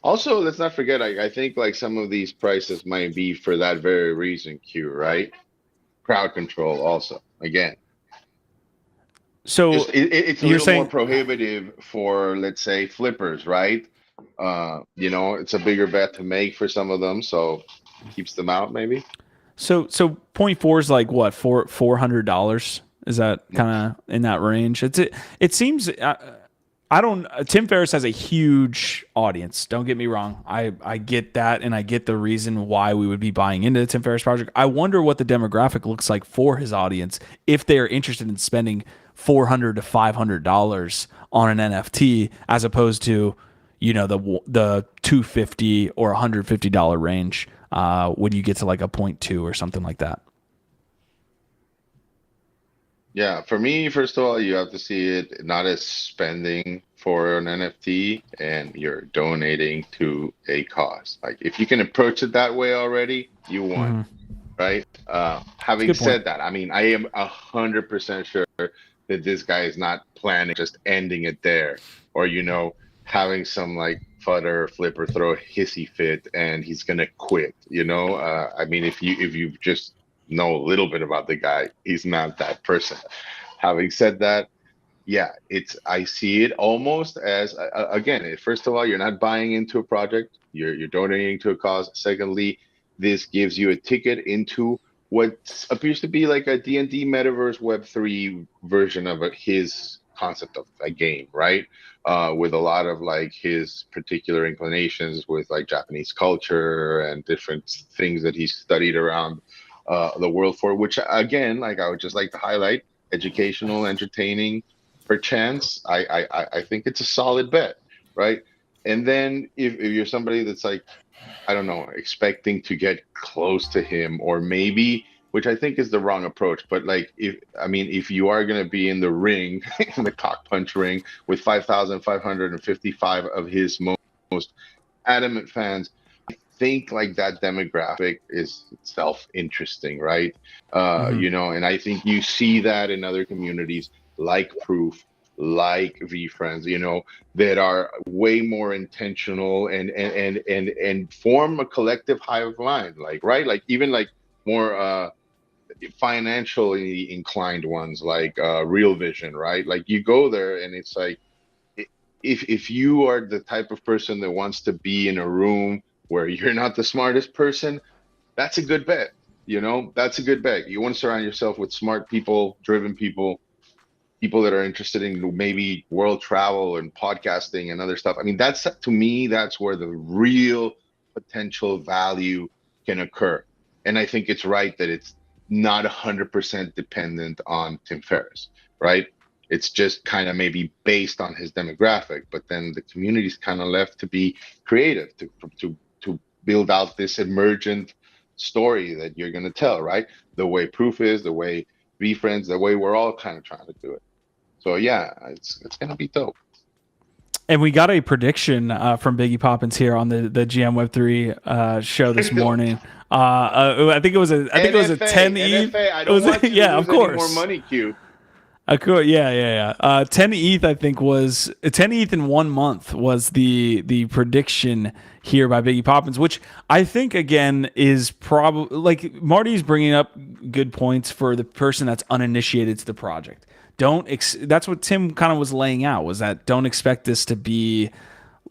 Also, let's not forget, I think like some of these prices might be for that very reason, Q, right? Crowd control also, again. So it's a little more prohibitive for, let's say, flippers, right? It's a bigger bet to make for some of them, so it keeps them out maybe. So 0.4 is like what, $400? Is that kind of in that range? It seems. Tim Ferriss has a huge audience. Don't get me wrong. I get that, and I get the reason why we would be buying into the Tim Ferriss project. I wonder what the demographic looks like for his audience if they are interested in spending $400 to $500 on an NFT as opposed to, the $250 or $150 range. when you get to like a 0.2 or something like that. Yeah, for me, first of all, you have to see it not as spending for an NFT and you're donating to a cause. Like if you can approach it that way already, you won, right? Having said that, I mean, I am 100% sure that this guy is not planning just ending it there, or having some like fudder flip or throw a hissy fit and he's gonna quit. I mean, if you just know a little bit about the guy, he's not that person. Having said that, yeah, I see it almost as again, first of all, you're not buying into a project, you're donating to a cause. Secondly, this gives you a ticket into what appears to be like a D&D Metaverse Web3 version of his concept of a game, right? With a lot of like his particular inclinations with like Japanese culture and different things that he's studied around the world for, which again, like I would just like to highlight, educational, entertaining, perchance. I think it's a solid bet, right? And then if you're somebody that's like, I don't know, expecting to get close to him, or maybe, which I think is the wrong approach, but like if you are going to be in the ring, in the CockPunch ring with 5,555 of his most adamant fans, think like that demographic is itself interesting, right? And I think you see that in other communities like Proof, like VFriends, that are way more intentional and form a collective hive mind, like, right? Like even like more financially inclined ones, like Real Vision, right? Like you go there and it's like, if you are the type of person that wants to be in a room where you're not the smartest person, that's a good bet. That's a good bet. You want to surround yourself with smart people, driven people that are interested in maybe world travel and podcasting and other stuff. I mean, to me, that's where the real potential value can occur. And I think it's right that it's not 100% dependent on Tim Ferriss, right? It's just kind of maybe based on his demographic, but then the community's kind of left to be creative, to build out this emergent story that you're going to tell, right? The way Proof is, the way VFriends, the way we're all kind of trying to do it. So yeah, it's going to be dope. And we got a prediction from Biggie Poppins here on the GM Web3 show this morning. I think it was a 10 ETH. NFA, I don't want you to lose any more money, Q. Cool. Yeah. 10 ETH, I think, was 10 ETH in 1 month was the prediction here by Biggie Poppins, which I think again is probably like Marty's bringing up good points for the person that's uninitiated to the project. That's what Tim kind of was laying out, was that don't expect this to be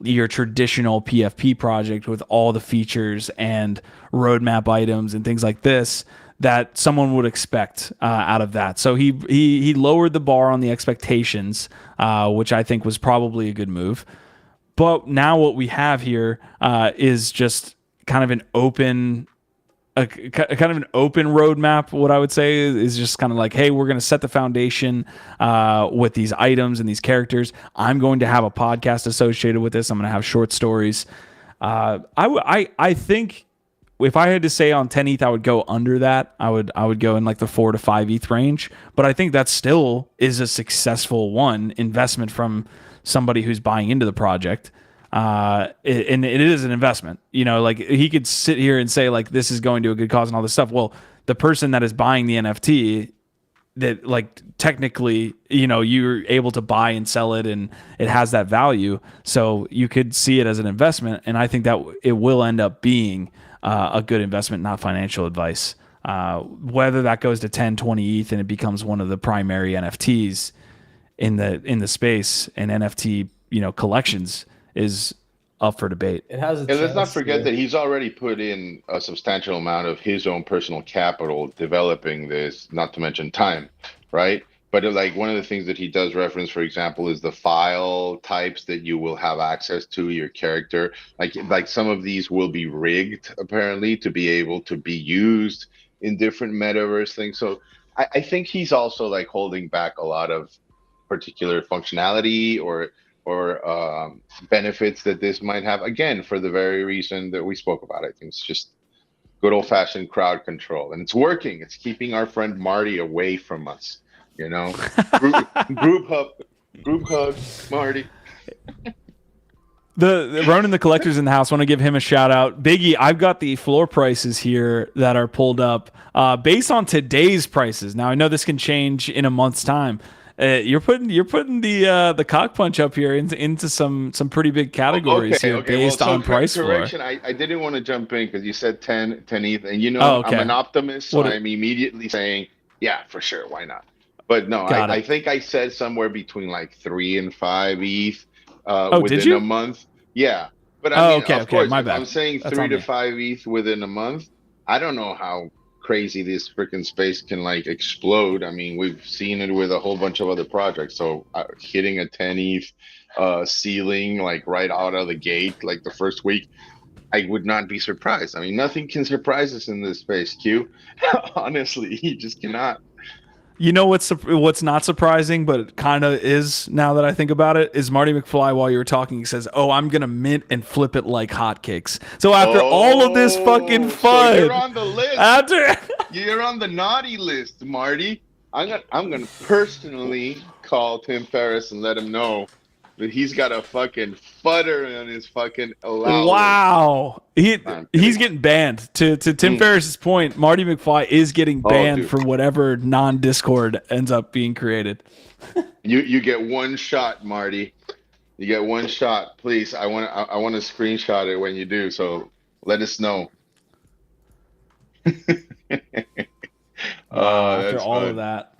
your traditional PFP project with all the features and roadmap items and things like this that someone would expect out of that. So he lowered the bar on the expectations, which I think was probably a good move. But now what we have here is just kind of an open roadmap. What I would say is just kind of like, hey, we're going to set the foundation with these items and these characters. I'm going to have a podcast associated with this. I'm going to have short stories. I think if I had to say on 10 ETH, I would go under that. I would go in like the 4 to 5 ETH range. But I think that still is a successful investment from somebody who's buying into the project. And it is an investment. Like he could sit here and say like this is going to a good cause and all this stuff. Well, the person that is buying the NFT, that like technically, you're able to buy and sell it and it has that value. So you could see it as an investment. And I think that it will end up being a good investment, not financial advice. Whether that goes to 10, 20 ETH and it becomes one of the primary NFTs in the space and NFT, collections is up for debate. It has and let's not forget that he's already put in a substantial amount of his own personal capital developing this, not to mention time, right? But like one of the things that he does reference, for example, is the file types that you will have access to your character. Like some of these will be rigged apparently to be able to be used in different metaverse things. So I think he's also like holding back a lot of particular functionality or benefits that this might have, again, for the very reason that we spoke about. I think it's just good old-fashioned crowd control, and it's working. It's keeping our friend Marty away from us. You know, group hug, Marty. The Ronan the Collector's in the house. Want to give him a shout out. Biggie, I've got the floor prices here that are pulled up based on today's prices. Now I know this can change in a month's time. You're putting the CockPunch up here into some pretty big categories here based on price correction. I didn't want to jump in because you said 10 ETH, and you know I'm an optimist, so I'm immediately saying, yeah, for sure, why not? But no, I think I said somewhere between like 3 and 5 ETH within a month. Yeah, but I mean, of course, my bad. I'm saying 3 to 5 ETH within a month. I don't know how crazy this freaking space can like explode. I mean, we've seen it with a whole bunch of other projects. So hitting a 10 ETH ceiling like right out of the gate, like the first week, I would not be surprised. I mean, nothing can surprise us in this space, Q. Honestly, you just cannot. You know what's not surprising, but it kind of is now that I think about it, is Marty McFly, while you were talking, he says, "Oh, I'm gonna mint and flip it like hotcakes." So after all of this fucking fun, so you're on the list. You're on the naughty list, Marty. I'm gonna personally call Tim Ferriss and let him know that he's got a fucking fudder on his fucking allowance. Wow. He's getting banned. To Tim Ferriss's point, Marty McFly is getting banned for whatever non-Discord ends up being created. You get one shot, Marty. You get one shot. Please, I want to screenshot it when you do, so let us know. After all of that.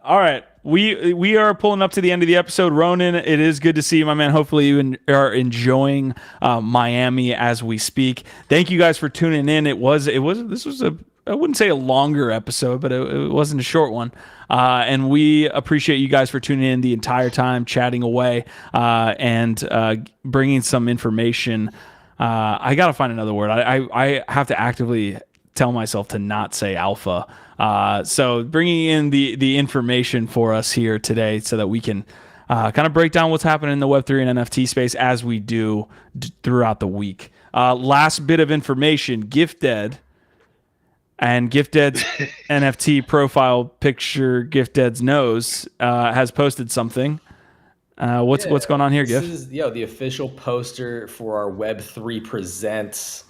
All right. We are pulling up to the end of the episode. Ronan, it is good to see you, my man. Hopefully you are enjoying Miami as we speak. Thank you guys for tuning in. This was I wouldn't say a longer episode, but it wasn't a short one. And we appreciate you guys for tuning in the entire time, chatting away, and bringing some information. I got to find another word. I have to actively tell myself to not say alpha. So bringing in the information for us here today so that we can kind of break down what's happening in the Web3 and NFT space as we do throughout the week. Last bit of information, Gifdead and Gifdead's NFT profile picture, Gifdead's nose, has posted something. What's going on here, Gift? This is the official poster for our Web3 Presents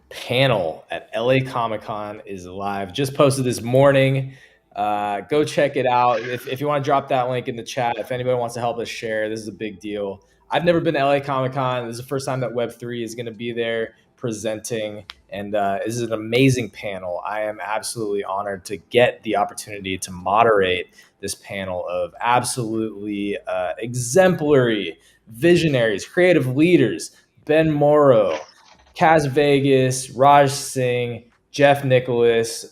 panel at LA Comic-Con is live. Just posted this morning. Go check it out. If you want to drop that link in the chat, if anybody wants to help us share, this is a big deal. I've never been to LA Comic-Con. This is the first time that Web3 is going to be there presenting, and this is an amazing panel. I am absolutely honored to get the opportunity to moderate this panel of absolutely exemplary visionaries, creative leaders, Ben Morrow, Kaz Vegas, Raj Singh, Jeff Nicholas.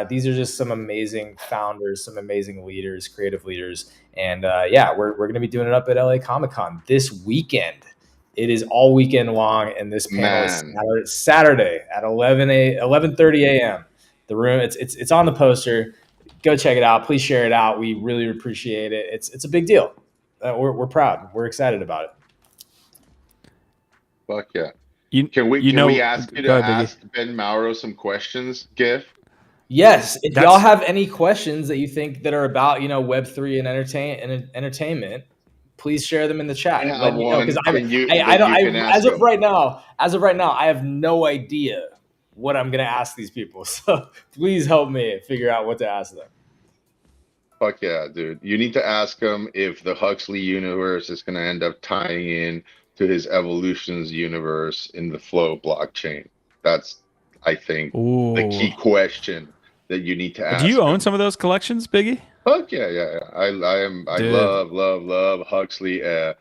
These are just some amazing founders, some amazing leaders, creative leaders. And we're going to be doing it up at LA Comic-Con this weekend. It is all weekend long, and this panel is Saturday at 11:30 a.m. The room, it's on the poster. Go check it out. Please share it out. We really appreciate it. It's a big deal. We're proud. We're excited about it. Fuck yeah. Can we ask you to ask Ben Mauro some questions, Gif? Yes. If y'all have any questions that you think that are about, Web3 and entertainment, please share them in the chat. As of right now, I have no idea what I'm going to ask these people. So please help me figure out what to ask them. Fuck yeah, dude. You need to ask them if the Huxley universe is going to end up tying in to his Evolutions universe in the Flow blockchain. That's, I think, the key question that you need to ask. Do you own some of those collections, Biggie? Fuck yeah. I love Huxley. I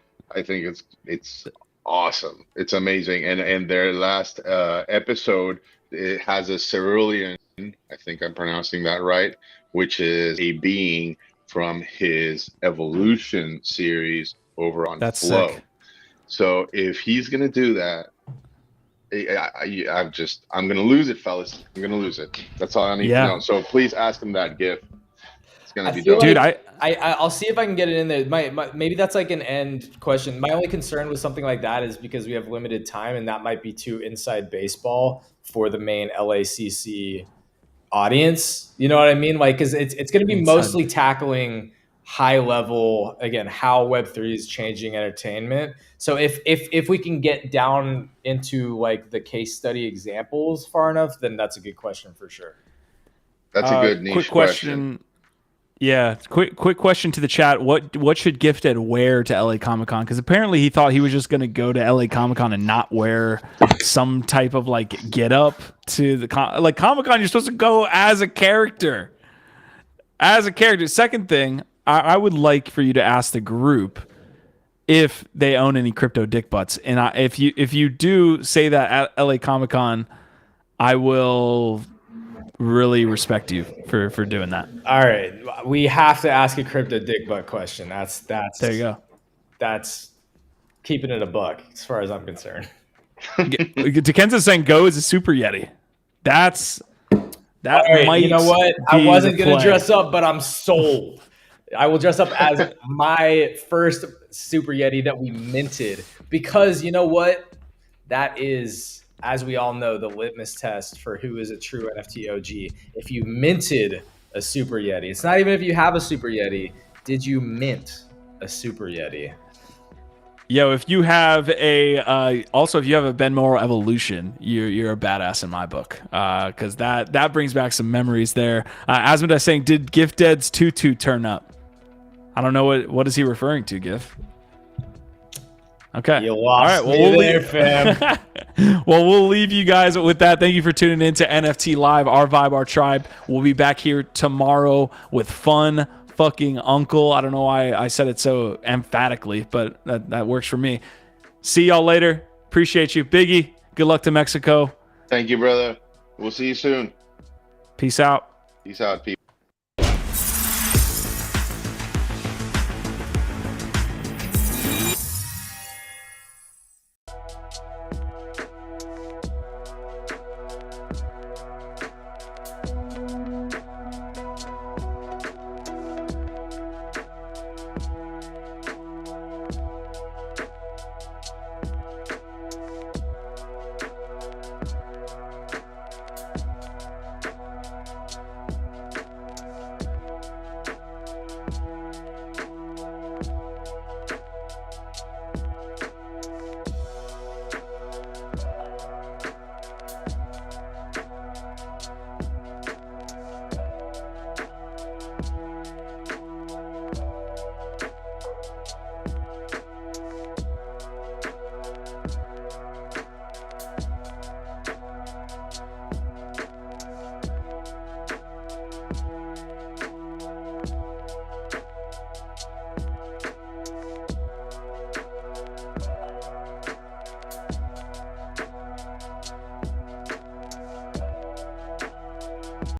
think it's awesome. It's amazing. And their last episode, it has a cerulean, I think I'm pronouncing that right, which is a being from his Evolution series over on Flow. Sick. So if he's gonna do that, I'm gonna lose it, fellas. I'm gonna lose it. That's all I need to know. So please ask him that, Gift. It's gonna be dope. Dude, I'll see if I can get it in there. Maybe that's like an end question. My only concern with something like that is because we have limited time, and that might be too inside baseball for the main LACC audience. You know what I mean? Like, because it's going to be mostly tackling high level, again, how Web3 is changing entertainment. So if we can get down into like the case study examples far enough, then that's a good question for sure. That's a good niche quick question. Yeah, quick question to the chat. What should Gifdead wear to LA Comic-Con? Because apparently he thought he was just going to go to LA Comic-Con and not wear some type of like get up to the like Comic-Con. You're supposed to go as a character. As a character. Second thing, I would like for you to ask the group if they own any crypto dick butts, and if you do say that at LA Comic-Con, I will really respect you for doing that. All right, we have to ask a crypto dick butt question. That's there you go. That's keeping it a buck as far as I'm concerned. Dekenza's saying go as a super yeti. That right, might. You know what? I wasn't gonna dress up, but I'm sold. I will dress up as my first super yeti that we minted, because you know what? That is, as we all know, the litmus test for who is a true NFT OG. If you minted a super yeti, it's not even if you have a super yeti. Did you mint a super yeti? Yo, if you have also if you have a Ben Moral evolution, you're a badass in my book. Because that brings back some memories there. Asmodee is saying, did Gifdead's tutu turn up? I don't know what is he referring to, Gif. Okay. You lost fam. Well, we'll leave you guys with that. Thank you for tuning in to NFT Live, our vibe, our tribe. We'll be back here tomorrow with fun fucking uncle. I don't know why I said it so emphatically, but that works for me. See y'all later. Appreciate you. Biggie, good luck to Mexico. Thank you, brother. We'll see you soon. Peace out. Peace out, people.